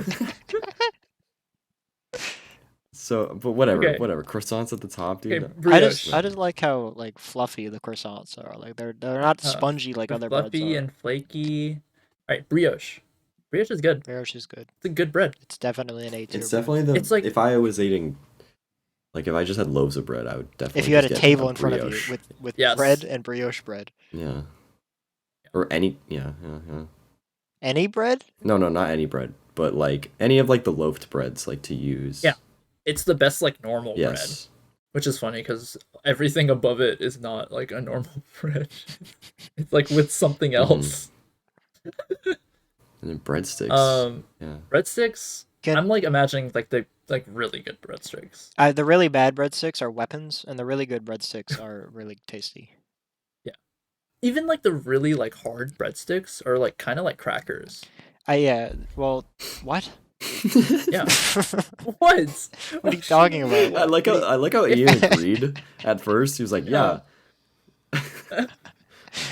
So, but whatever, Okay. whatever. Croissants at the top, dude. Okay, I brioche. just like how like fluffy the croissants are. Like they're not spongy like They're other breads fluffy are. and flaky. All right, brioche. Brioche is good. Brioche is good. It's a good bread. It's definitely an A tier. It's bread. definitely the. It's like- if I was eating, like if I just had loaves of bread, I would definitely. If you had a just get table in front of brioche. you with Yes. bread and brioche bread. Yeah. Or any, yeah. Any bread? No, not any bread, but like any of like the loafed breads, like to use. Yeah. It's the best like normal bread, Yes. which is funny because everything above it is not like a normal bread. It's like with something Mm-hmm. else. And then breadsticks. Yeah. Breadsticks. Can- I'm like imagining like the like really good breadsticks. The really bad breadsticks are weapons, and the really good breadsticks are really tasty. Even like the really like hard breadsticks are like kind of like crackers. Yeah. Well, what? Yeah. What? What are you talking about? I like how Ian agreed at first. He was like, "Yeah."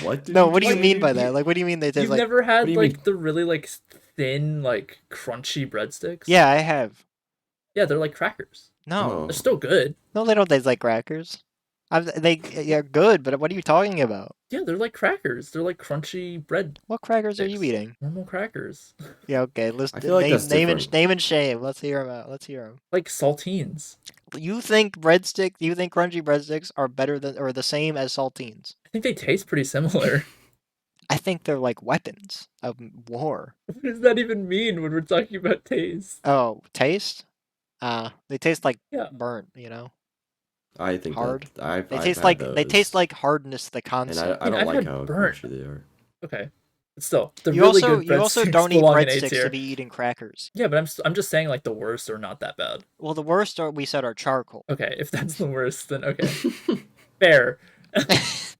What? No, what do you What mean do by you- that? Like, what do you mean they taste You've like? never had what do you like mean? the really like thin like crunchy breadsticks? Yeah, I have. Yeah, they're like crackers. No, Oh. They're still good. no, they don't taste like crackers. They're good, but what are you talking about? Yeah, they're like crackers. They're like crunchy bread. What crackers are you Sticks. eating? Normal crackers. Yeah, okay. Let's I feel like that's different. name and shame. Let's hear them out. Let's hear them. Like saltines. You think crunchy breadsticks are better than or the same as saltines? I think they taste pretty similar. I think they're like weapons of war. What does that even mean when we're talking about taste? Oh, taste? They taste like Yeah. burnt. You know, I think Hard. I've they I've taste had like those, hardness. The and concept. I don't I've like had how burnt. crunchy they are. Okay. But still, the You really also good you also breadsticks don't eat belong in A breadsticks tier. to be eating crackers. Yeah, but I'm just saying like the worst are not that bad. Well, the worst are we said are charcoal. Okay, if that's the worst, then okay. Fair.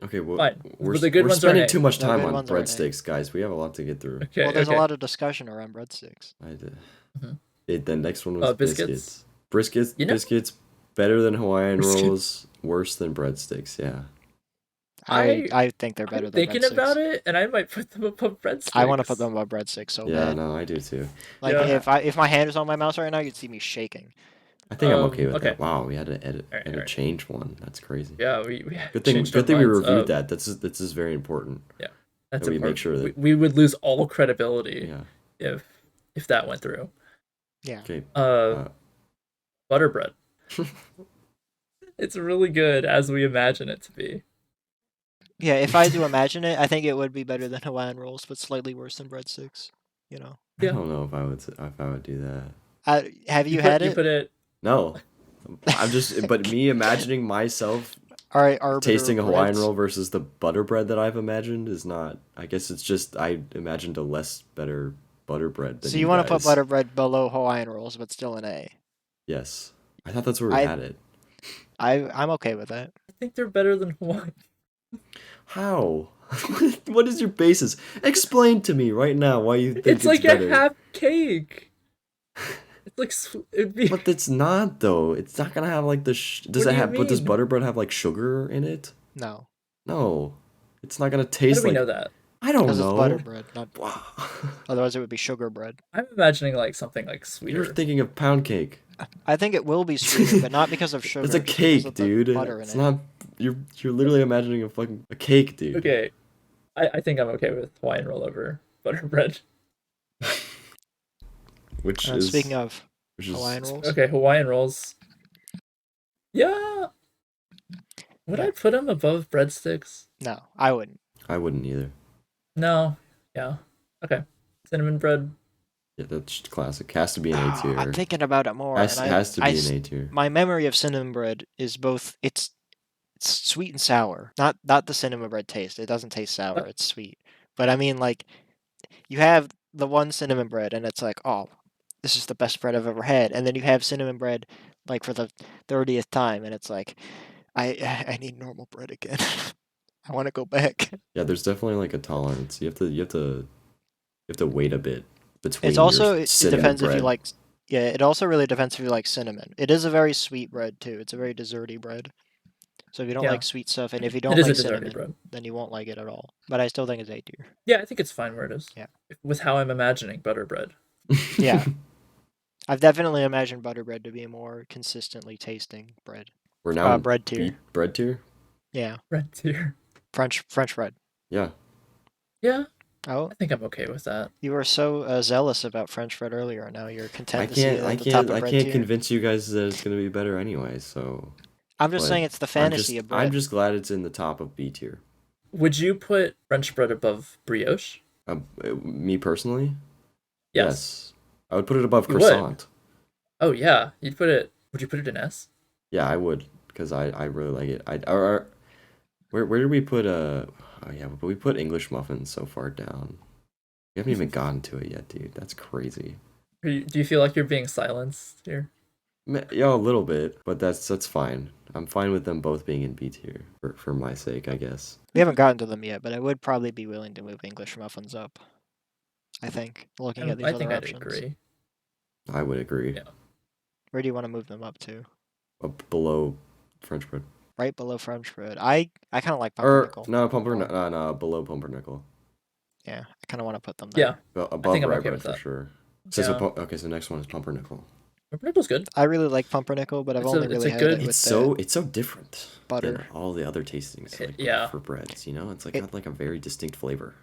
Okay, well, Fine. we're, But the good we're ones are spending A. too much The time good on ones are an A. breadsticks, guys. We have a lot to get through. Okay. Well, there's okay. a lot of discussion around breadsticks. I did. Mhm. The next one was Biscuits. Biscuits. You know- Biscuits better than Hawaiian Biscuits. rolls, worse than breadsticks. Yeah. I think they're better I'm than thinking breadsticks. about it, and I might put them above breadsticks. I want to put them above breadsticks so Yeah, bad. no, I do too. Like Yeah. if my hand was on my mouse right now, you'd see me shaking. I think I'm okay with Okay. that. Wow, we had to Alright, edit alright. change one. That's crazy. Yeah, we Good thing changed our we minds. reviewed that. This is very important. That's that we make important. sure that- we would lose all credibility Yeah. if that went through. Yeah. Okay. Butterbread. It's really good as we imagine it to be. Yeah, if I do imagine it, I think it would be better than Hawaiian rolls, but slightly worse than breadsticks. You know. I Yeah. don't know if I would do that. Have you had You it? put it. No. I'm just but me imagining myself All right, arbiter tasting a Hawaiian breads. roll versus the butter bread that I've imagined is not. I guess it's just I imagined a less better butter bread than So you want to put guys. butter bread below Hawaiian rolls, but still an A. Yes. I thought that's where we had it. I'm okay with that. I think they're better than Hawaii. How? What is your basis? Explain to me right now why you think It's like better. a half cake. It's like it'd be. But it's not though. It's not gonna have like the. Does What it do you have? But does mean? butter bread have like sugar in it? No, No. It's not gonna How do taste we like. know that? I don't because it's know. butter bread. Not Wow. otherwise it would be sugar bread. I'm imagining like something like sweeter. You're thinking of pound cake. I think it will be sweeter, but not because of sugar. It's a just because cake, of the dude. Butter in It's it. not. You're literally imagining a cake, dude. Okay, I think I'm okay with Hawaiian roll over butter bread. Which is Speaking of which is, Hawaiian rolls, Okay, Hawaiian rolls. Yeah. Would I put them above breadsticks? no, I wouldn't. I wouldn't either. No. Yeah. Okay. Cinnamon bread. Yeah, that's classic. Has to be an A tier. I'm thinking about it more. Has, and has to be I an A tier. My memory of cinnamon bread is both it's sweet and sour. Not the cinnamon bread taste. It doesn't taste sour. What? It's sweet. But I mean, like, you have the one cinnamon bread, and it's like, oh, this is the best bread I've ever had. And then you have cinnamon bread, like for the 30th time, and it's like, I need normal bread again. I want to go back. Yeah, there's definitely like a tolerance. You have to wait a bit between. It's also your it cinnamon depends bread. if you like. Yeah, it also really depends if you like cinnamon. It is a very sweet bread too. It's a very desserty bread. So if you don't Yeah. like sweet stuff, and if you It don't is a like desserty cinnamon, bread. then you won't like it at all. But I still think it's A tier. Yeah, I think it's fine where it is. Yeah. With how I'm imagining butter bread. Yeah. I've definitely imagined butter bread to be a more consistently tasting bread. We're now in Bread tier. bread tier. Yeah, Bread tier. French bread. Yeah. Yeah, Oh, I think I'm okay with that. you were so zealous about French bread earlier. Now you're I content to see it can't. I at the top can't. of I bread can't tier. convince you guys that it's gonna be better anyway. So I'm just but saying it's the fantasy of bread. I'm just glad it's in the top of B tier. Would you put French bread above brioche? Me personally, Yes. I would put it above You would? croissant. Oh yeah, you'd put it. Would you put it in S? Yeah, I would because I really like it. Where did we put Oh yeah, but we put English muffins so far down. We haven't even gotten to it yet, dude. That's crazy. Do you feel like you're being silenced here? Yeah, a little bit, but that's fine. I'm fine with them both being in B tier for my sake, I guess. We haven't gotten to them yet, but I would probably be willing to move English muffins up. I think, looking at these I other think I'd options. agree. I would agree. Yeah. Where do you want to move them up to? Up below French bread. Right below French bread. I kind of like Or pumpernickel. no, below pumpernickel. Yeah, I kind of want to put them Yeah, there. Well, above I'm rye okay bread with for that. sure. Yeah. Okay, so next one is pumpernickel. pumpernickel's good. I really like pumpernickel, but I've It's a- only it's really a had good- it with It's the so different butter. than all the other tastings like, Yeah. for breads, you know? It's like It- got like a very distinct flavor.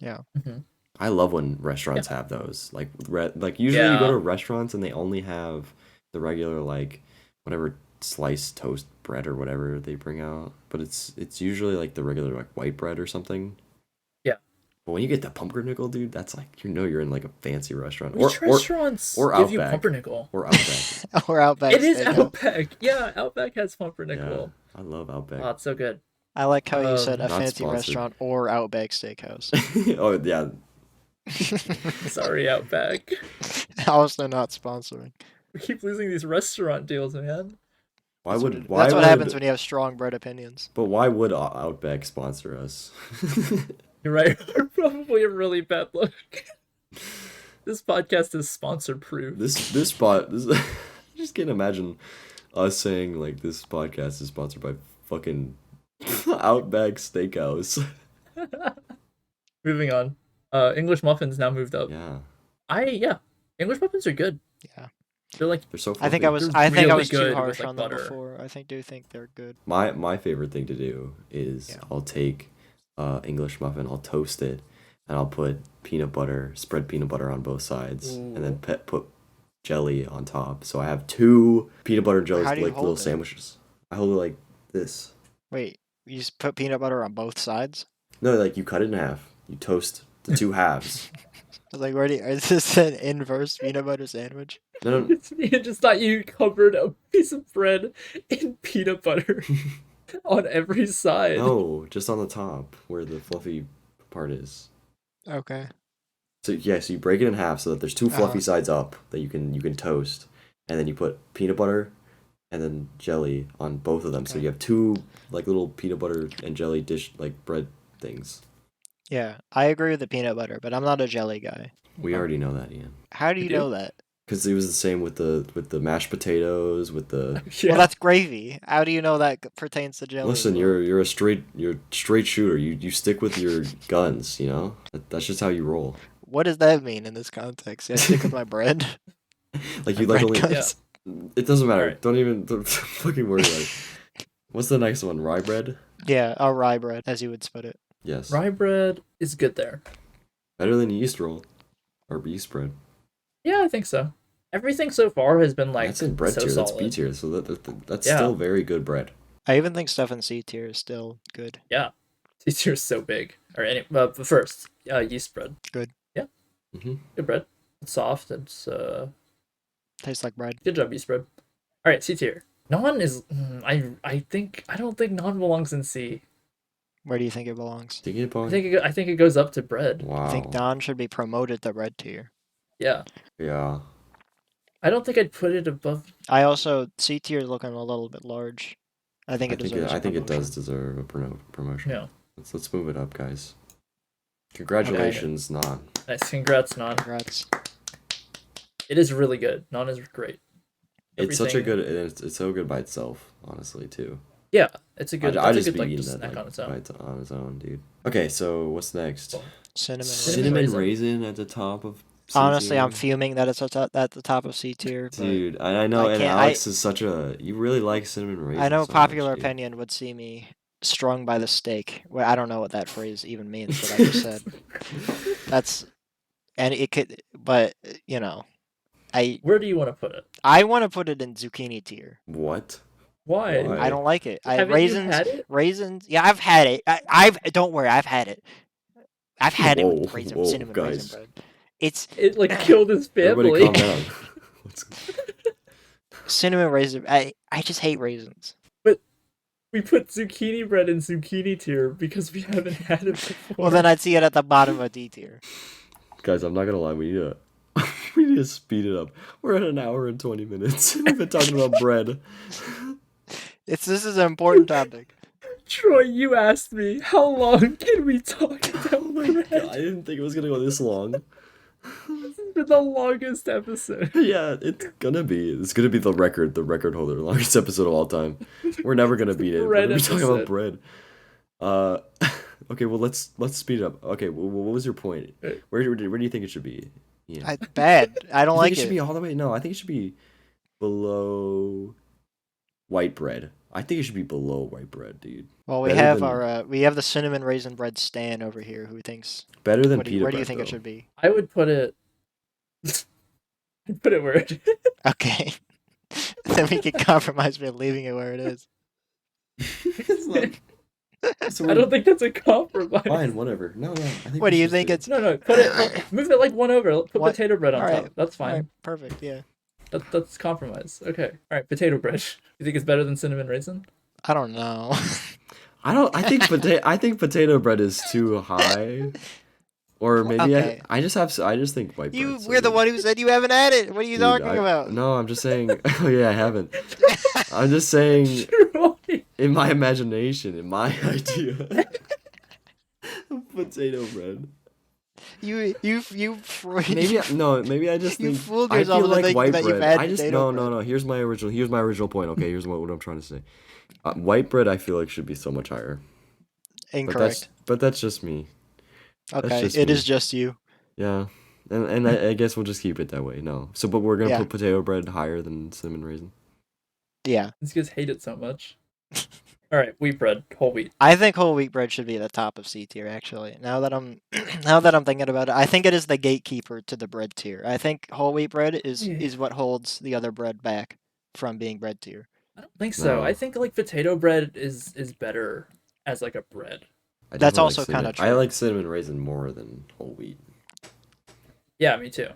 Yeah. Mm-hmm. I love when restaurants have those. Like usually you go Yeah. to restaurants and they only have the regular like whatever sliced toast bread or whatever they bring out, but it's usually like the regular like white bread or something. Yeah. But when you get the pumpernickel, dude, that's like you're in like a fancy restaurant. Which restaurants or give you Outback. pumpernickel? Or Outback. Or Outback. It is Steakhouse. Outback. Yeah, Outback has Yeah, pumpernickel. I love Outback. Oh, it's so good. I like how you said a Not fancy sponsored. restaurant or Outback Steakhouse. Oh yeah, Sorry, Outback. Also not sponsoring. We keep losing these restaurant deals, man. why That's would what, why that's what would, happens when you have strong bread opinions. But why would Outback sponsor us? You're right. We're probably a really bad look. This podcast is sponsor proof. this spot I just can't imagine us saying like this podcast is sponsored by fucking Outback Steakhouse. Moving on. English muffins now moved up. Yeah, Yeah. English muffins are good. Yeah. They're like they're so I fluffy. think I was They're too really good harsh with, like, on them butter. before. I do think they're good. My favorite thing to do is Yeah. I'll take English muffin, I'll toast it, and I'll put spread peanut butter on both sides, and then put jelly on top. So I have two peanut butter jellies, How do you like little hold it? sandwiches. I hold it like this. Wait, you just put peanut butter on both sides? No, like you cut it in half. You toast the two halves. I was like, is this an inverse peanut butter sandwich? No, You just thought you covered a piece of bread in peanut butter on every side. no, just on the top where the fluffy part is. Okay. So yeah, so you break it in half so that there's two fluffy Uh-huh. sides up that you can toast, and then you put peanut butter and then jelly on both of them. So Okay. you have two like little peanut butter and jelly dish like bread things. Yeah, I agree with the peanut butter, but I'm not a jelly guy. We already know that, Ian. How do You you do? know that? Because it was the same with the mashed potatoes, with the. Yeah. Well, that's gravy. How do you know that pertains to jelly? Listen, as well? you're a straight shooter. You stick with your guns. You know that's just how you roll. What does that mean in this context? I stick with my bread. Like My you like bread only. guns. It doesn't matter. Alright. Don't fucking worry about it. What's the next one? Rye bread? Yeah, a rye bread, as you would split it. Yes. Rye bread is good there. Better than yeast roll or yeast bread. Yeah, I think so. Everything so far has been like That's in bread so tier. That's solid. B tier. So that's Yeah. still very good bread. I even think stuff in C tier is still good. Yeah, C tier is so big. Or but first, yeast bread. Good. Yeah, Mm-hmm. good bread. It's soft. It's Tastes like bread. good job, yeast bread. All right, C tier. Naan is. I don't think naan belongs in C. Where do you think it belongs? Think it, Paul? I think it goes up to bread. Wow. I think Don should be promoted to bread tier. Yeah, Yeah. I don't think I'd put it above. I also C tier is looking a little bit large. I think it deserves. I a think it does promotion. deserve a promotion. Yeah, Let's move it up, guys. Congratulations, Nan. nice. Congrats, naan. Congrats. It is really good. Naan is great. It's such a Everything- good. It's so good by itself, honestly, too. Yeah, it's a good. I That's a just good be like eating just that snack on its like, own. on its own, dude. Okay, so what's next? Cinnamon. Cinnamon raisin. Cinnamon raisin. raisin at the top of. C Honestly, I'm tier? fuming that it's at the top of C tier. but Dude, I know, I and can't- Alex is such a. You really like cinnamon raisin. I know so popular much, dude. opinion would see me strung by the stake. Well, I don't know what that phrase even means that I just said. That's and it could, but you know, Where do you want to put it? I want to put it in zucchini tier. What? Why? Why? I don't like it. Haven't you Raisins, had it? raisins. Yeah, I've had it. I've don't worry, I've had it. I've had it Whoa, with raisin, whoa, cinnamon guys. raisin bread. It's It like killed his family. Everybody calm down. Let's- cinnamon raisin. I just hate raisins. We put zucchini bread in zucchini tier because we haven't had it before. Well, then I'd see it at the bottom of D tier. Guys, I'm not gonna lie. We need to we need to speed it up. We're at an hour and 20 minutes. We've been talking about bread. This is an important topic. Troy, you asked me how long can we talk about Oh my bread? god, I didn't think it was gonna go this long. This has been the longest episode. Yeah, it's gonna be. It's gonna be the record holder, longest episode of all time. We're never gonna beat it. We're Bread gonna be talking about episode. bread. Okay, well let's speed it up. Okay, well, what was your point? Where do you think it should be? Yeah. Bad. I don't You think like it should it. be all the way. No, I think it should be below white bread. I think it should be below white bread, dude. Well, we better have than- we have the cinnamon raisin bread Stan over here who thinks. Better than Where pita do you bread, think though. it should be? I would put it. I'd put it where it is. Okay. Then we can compromise by leaving it where it is. It's like- so I don't think that's a compromise. Fine, whatever. No. I think What do we you should think do- it's? No, put it. Move it like one over. Put What? potato bread on Alright, top. That's fine. Alright, perfect. Yeah. That's compromise. Okay. All right. Potato bread. You think it's better than cinnamon raisin? I don't know. I think potato bread is too high. Or maybe Okay. I just think white bread. We're the one who said you haven't had it. What are you talking about? No, I'm just saying. Oh yeah, I haven't. I'm just saying. Troy. In my imagination, in my idea, of potato bread. Maybe maybe I just You think fooled I yourself feel into like thinking white that you've bread. had I just potato no. bread. Here's my original point. Okay, here's what I'm trying to say. White bread I feel like should be so much higher. Incorrect. But that's just me. That's Okay, just it me. is just you. Yeah. And I guess we'll just keep it that way. No. So but we're gonna Yeah. put potato bread higher than cinnamon raisin. Yeah. These guys hate it so much. All right, wheat bread, whole wheat. I think whole wheat bread should be at the top of C tier. Actually, now that I'm thinking about it, I think it is the gatekeeper to the bread tier. I think whole wheat bread is what holds the other bread back from being bread tier. I don't think so. No. I think like potato bread is better as like a bread. I That's definitely also kinda I true. like cinnamon raisin more than whole wheat. Yeah, me too.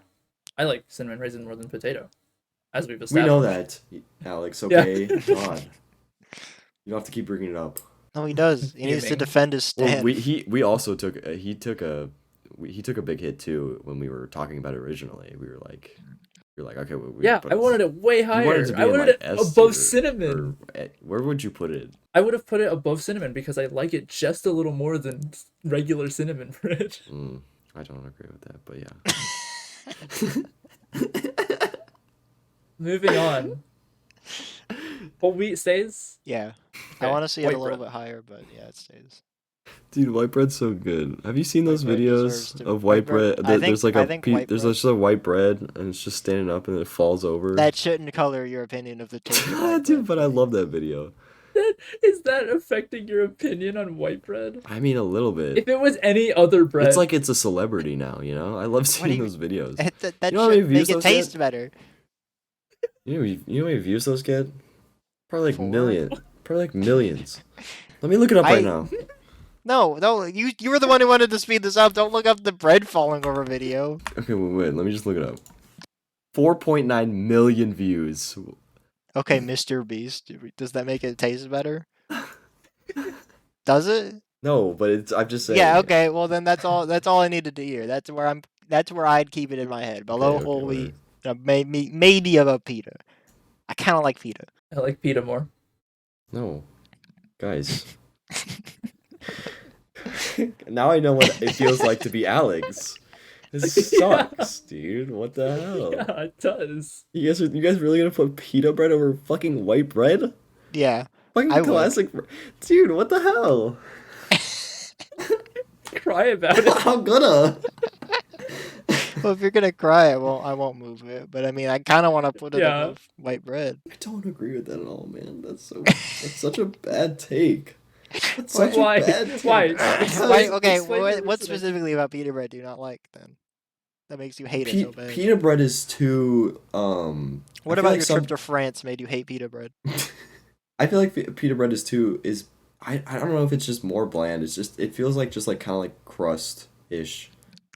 I like cinnamon raisin more than potato, as we've We know established. that, Alex, Yeah. okay? God. You don't have to keep bringing it up. No, he does. He needs to Fuming. defend his Well, stand. we also took he took a big hit too when we were talking about it originally. We were like okay, Yeah, but I wanted it way you higher. wanted it to be I in, wanted like, it S above tier, cinnamon. or where would you put it? I would have put it above cinnamon because I like it just a little more than regular cinnamon bread. I don't agree with that, but yeah. Moving on. Whole wheat stays. Yeah, I Okay, want to see it white a little bread. bit higher, but yeah, it stays. Dude, white bread's so good. Have you seen White those bread deserves videos to- of white white bread- bread? I think- There's like I think white there's bread- just a white bread and it's just standing up and it falls over. That shouldn't color your opinion of the taste of white Dude, bread. but I love that video. Is that affecting your opinion on white bread? I mean, a little bit. If it was any other bread, It's like it's a celebrity now, you know? I love do seeing you- those videos. That You know how many should views make it those get? taste better. You know how many views those get? Probably like 4? Probably like millions. Let me look it up right now. No, you were the one who wanted to speed this up. Don't look up the bread falling over video. Okay, wait, let me just look it up. 4.9 million views. Okay, Mr. Beast. Does that make it taste better? Does it? No, but I'm just saying. Yeah. Okay. Well, then that's all. That's all I needed to hear. That's where I'd keep it in my head. Below Okay, whole wheat, whatever. maybe above pita. I kind of like pita. I like pita more. No. Guys. Now I know what it feels like to be Alex. This sucks, dude. What the hell? Yeah, it does. You guys really gonna put pita bread over fucking white bread? Yeah. Fucking I would. classic. Dude, what the hell? Cry about it. I'm gonna. Well, if you're gonna cry, I won't move it. But I mean, I kind of want to put it Yeah. above white bread. I don't agree with that at all, man. That's such a bad take. That's Why- such why? a bad take. Why? Why, okay, explain your what reasoning. specifically about pita bread do you not like then? That makes you hate it so bad. Pita bread is too What I feel about like your some- trip to France made you hate pita bread? I feel like pita bread is I don't know if it's just more bland. It feels like just like kind of like crust ish,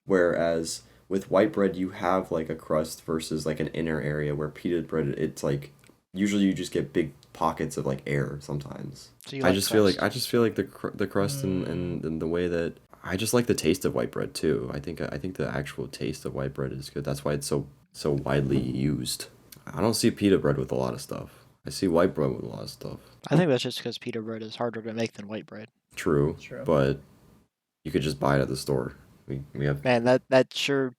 whereas with white bread you have like a crust versus like an inner area where pita bread it's like usually you just get big pockets of like air sometimes. So you I like just crust. feel like the crust and the way that I just like the taste of white bread too. I think the actual taste of white bread is good. That's why it's so widely used. I don't see pita bread with a lot of stuff. I see white bread with a lot of stuff. I think that's just because pita bread is harder to make than white bread. True, True. but you could just buy it at the store. We have. Man, that sure.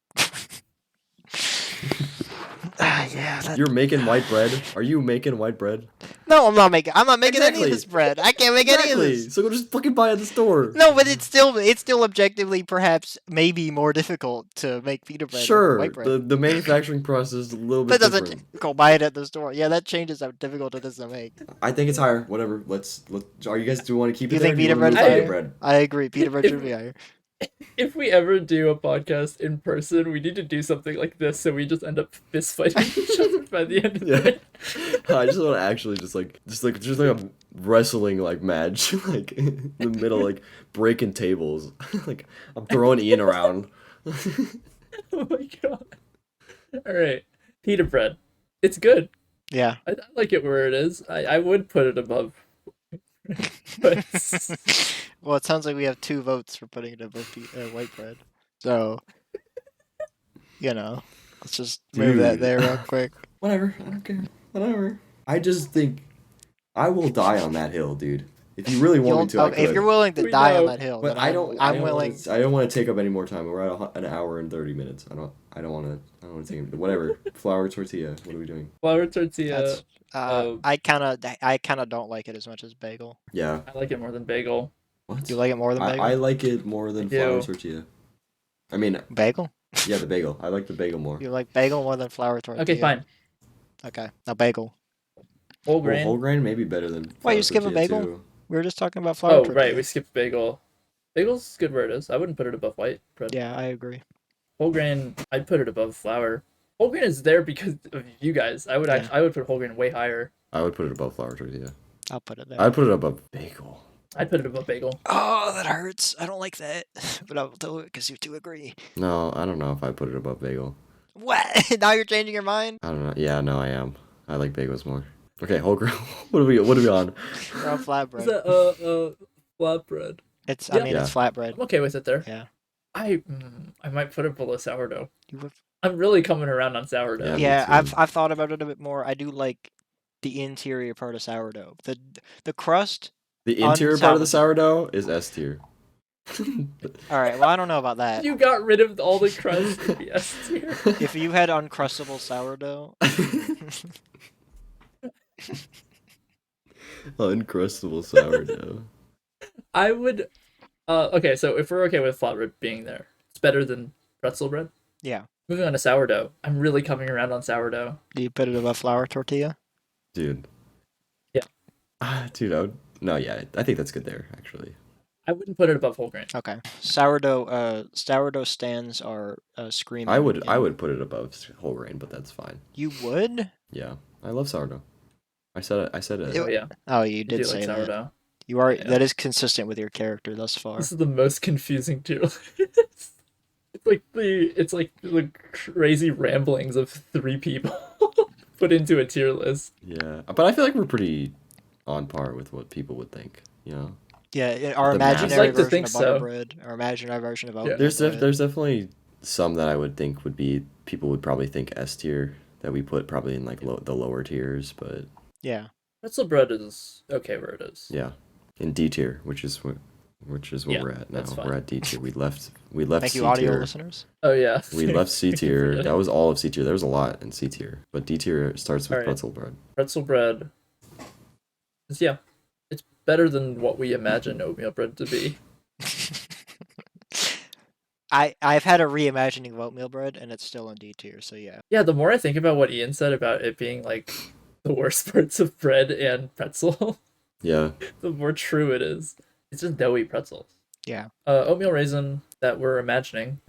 Yeah. You're making white bread. Are you making white bread? No, I'm not making any Exactly. of this bread. I can't make any of Exactly. this. So go just fucking buy it at the store. No, but it's still objectively perhaps maybe more difficult to make pita bread than Sure. white bread. The manufacturing process is a little bit That doesn't different. go buy it at the store. Yeah, that changes how difficult it is to make. I think it's higher. Whatever. Let's. Are you guys do want to keep You it there? think or do pita wanna bread's move to higher? bread? I agree. Pita bread should be higher. If we ever do a podcast in person, we need to do something like this so we just end up fist fighting each other by the end of Yeah. it. I just want to actually just like a wrestling like match like in the middle like breaking tables like I'm throwing Ian around. Oh my god. Alright. Pita bread. It's good. Yeah. I like it where it is. I would put it above. But Well, it sounds like we have 2 votes for putting it above white bread. So, let's just move that Dude. there real quick. Whatever, I don't care. Whatever. I just think I will die on that hill, dude. If you really want me to, I could. if you're willing to We die on know, that hill, But then I don't. I'm willing. I don't want to take up any more time. We're at an hour and 30 minutes. I don't want to. I don't want to take whatever. Flour tortilla. What are we doing? Flour tortilla. That's, I kind of don't like it as much as bagel. Yeah. I like it more than bagel. What? You like it more than bagel? I like it more than I do. flour tortilla. I mean, Bagel? yeah, the bagel. I like the bagel more. You like bagel more than flour tortilla? Okay, fine. Okay, now bagel. Whole Well, grain. whole grain maybe better than. Why, you flour skip a tortilla, bagel? too. We were just talking about flour Oh, tortilla. right. We skipped bagel. Bagel's good where it is. I wouldn't put it above white bread. Yeah, I agree. Whole grain, I'd put it above flour. Whole grain is there because of you guys. I would Yeah. I would put whole grain way higher. I would put it above flour tortilla. I'll put it there. I'd put it above bagel. I'd put it above bagel. Oh, that hurts. I don't like that, but I'll do it because you two agree. No, I don't know if I put it above bagel. What? Now you're changing your mind? I don't know. Yeah, no, I am. I like bagels more. Okay, whole grain. What are we on? We're on flatbread. Is that flatbread? It's. Yeah. I mean, it's flatbread. I'm okay with it there. Yeah. I might put it below sourdough. You have... I'm really coming around on sourdough. Yeah. me Yeah, too. I've thought about it a bit more. I do like the interior part of sourdough. The crust. The interior part of the Unsalvageable. sourdough is S tier. All right. Well, I don't know about that. You got rid of all the crust to be S tier. If you had uncrustable sourdough, Uncrustable sourdough. I would. Okay, so if we're okay with flatbread being there, it's better than pretzel bread. yeah. Moving on to sourdough. I'm really coming around on sourdough. Do you put it above flour tortilla? Dude. Yeah. Dude, no, yeah, I think that's good there, actually. I wouldn't put it above whole grain. Okay. Sourdough stands are screaming. I would put it above whole grain, but that's fine. You would? Yeah, I love sourdough. I said it. Oh yeah, Oh, you I did do say like that. sourdough. You are. Yeah. That is consistent with your character thus far. This is the most confusing tier list. It's like the crazy ramblings of 3 people put into a tier list. Yeah, but I feel like we're pretty on par with what people would think, you know? Yeah, our The math. imaginary I'd like to version think of so. butter bread, our imaginary version of oatmeal There's bread. there's definitely some that I would think would be, people would probably think S tier, that we put probably in like the lower tiers, but Yeah. Pretzel bread is okay where it is. yeah. In D tier, which is where Yeah, we're at now. that's fine. We're at D tier. We left Thank C you, audio tier. listeners. Oh yeah. We left C tier. Yeah. That was all of C tier. There was a lot in C tier, but D tier starts with Alright. pretzel bread. Pretzel bread. Yeah, it's better than what we imagine oatmeal bread to be. I've had a reimagining of oatmeal bread, and it's still in D tier. So yeah. Yeah, the more I think about what Ian said about it being like the worst parts of bread and pretzel, Yeah. the more true it is. It's just doughy pretzels. Yeah. Oatmeal raisin that we're imagining.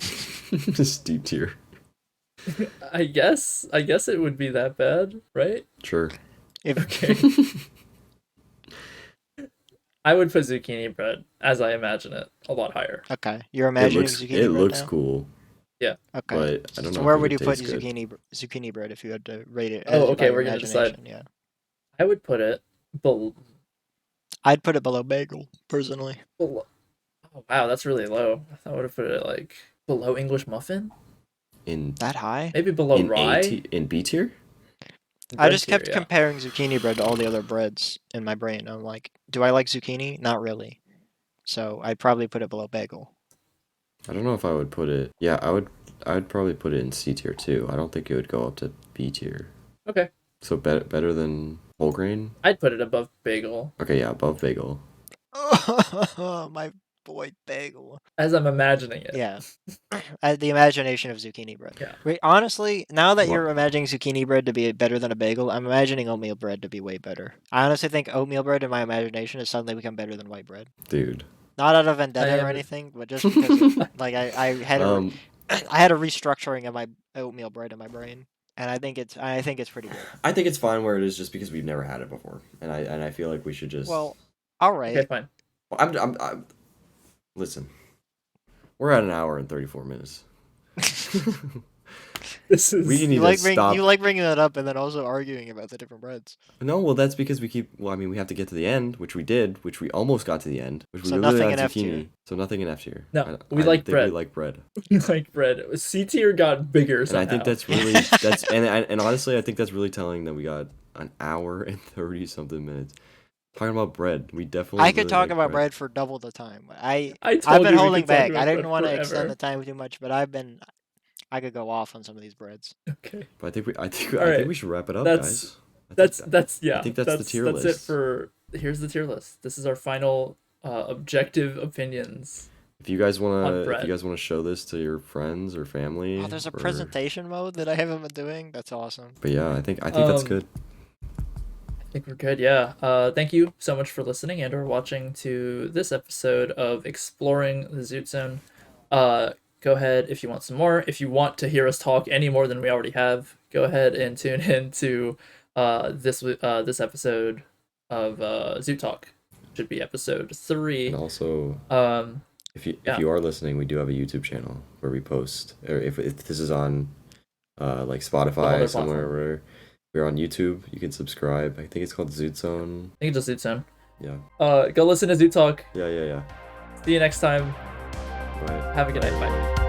Just D tier. I guess it would be that bad, right? Sure. If Okay. I would put zucchini bread as I imagine it a lot higher. okay, you're imagining zucchini It bread looks now? cool, Okay. but I don't know. So if where it would you put taste good. zucchini bread if you had to rate it? Oh, by okay, your we're gonna decide. imagination? Yeah. I would put it below. I'd put it below bagel personally. Oh wow, that's really low. I would have put it like below English muffin, In That high? maybe below in rye. in B tier? I Bread just tier, kept yeah. comparing zucchini bread to all the other breads in my brain. I'm like, do I like zucchini? Not really. So I'd probably put it below bagel. I don't know if I would put it. Yeah, I'd probably put it in C tier too. I don't think it would go up to B tier. Okay, So better than whole grain. I'd put it above bagel Okay, yeah, above bagel. My boy bagel. as I'm imagining it. Yeah. The imagination of zucchini bread. Yeah. Wait, honestly, now that What? you're imagining zucchini bread to be better than a bagel, I'm imagining oatmeal bread to be way better. I honestly think oatmeal bread in my imagination has suddenly become better than white bread. Dude. Not out of vendetta or am- anything, but just because like I had a, I had a restructuring of my oatmeal bread in my brain, and I think it's pretty good. I think it's fine where it is, just because we've never had it before, and I feel like we should just. Well, all right. Okay, fine. I'm listen. We're at an hour and 34 minutes. This is. We need You to like stop. you like bringing that up and then also arguing about the different breads. No, well, that's because we keep. Well, I mean, we have to get to the end, which we did, which we almost got to the end, which we So were really nothing on in F zucchini. tier. So nothing in F tier. No, I we like think bread. We like bread, You like bread. C tier got bigger and somehow. I think that's really and honestly, I think that's really telling that we got an hour and 30 something minutes. talking about bread. We definitely. I could really talk like about bread for double the time. I I've told been you we holding could talk back. about I didn't bread want to forever. extend the time too much, but I could go off on some of these breads. Okay. But I think All I right. think we should wrap it up, That's- guys. Yeah. I think that's the tier That's list. it for. Here's the tier list. This is our final objective opinions. If you guys On wanna, bread. show this to your friends or family, Oh, there's a or- presentation mode that I haven't been doing. That's awesome. But yeah, I think that's good. I think we're good, yeah. Thank you so much for listening and or watching to this episode of Exploring the Zoot Zone. Go ahead if you want some more. If you want to hear us talk any more than we already have, go ahead and tune in to this episode of Zoot Talk. Should be episode 3. And also, if yeah. you are listening, we do have a YouTube channel where we post, or if this is on like Spotify other somewhere platform. where we're on YouTube, you can subscribe. I think it's called Zoot Zone. I think it's just Zoot Zone. Yeah. Go listen to Zoot Talk. Yeah. See you next time. Bye. Have a good night. Bye.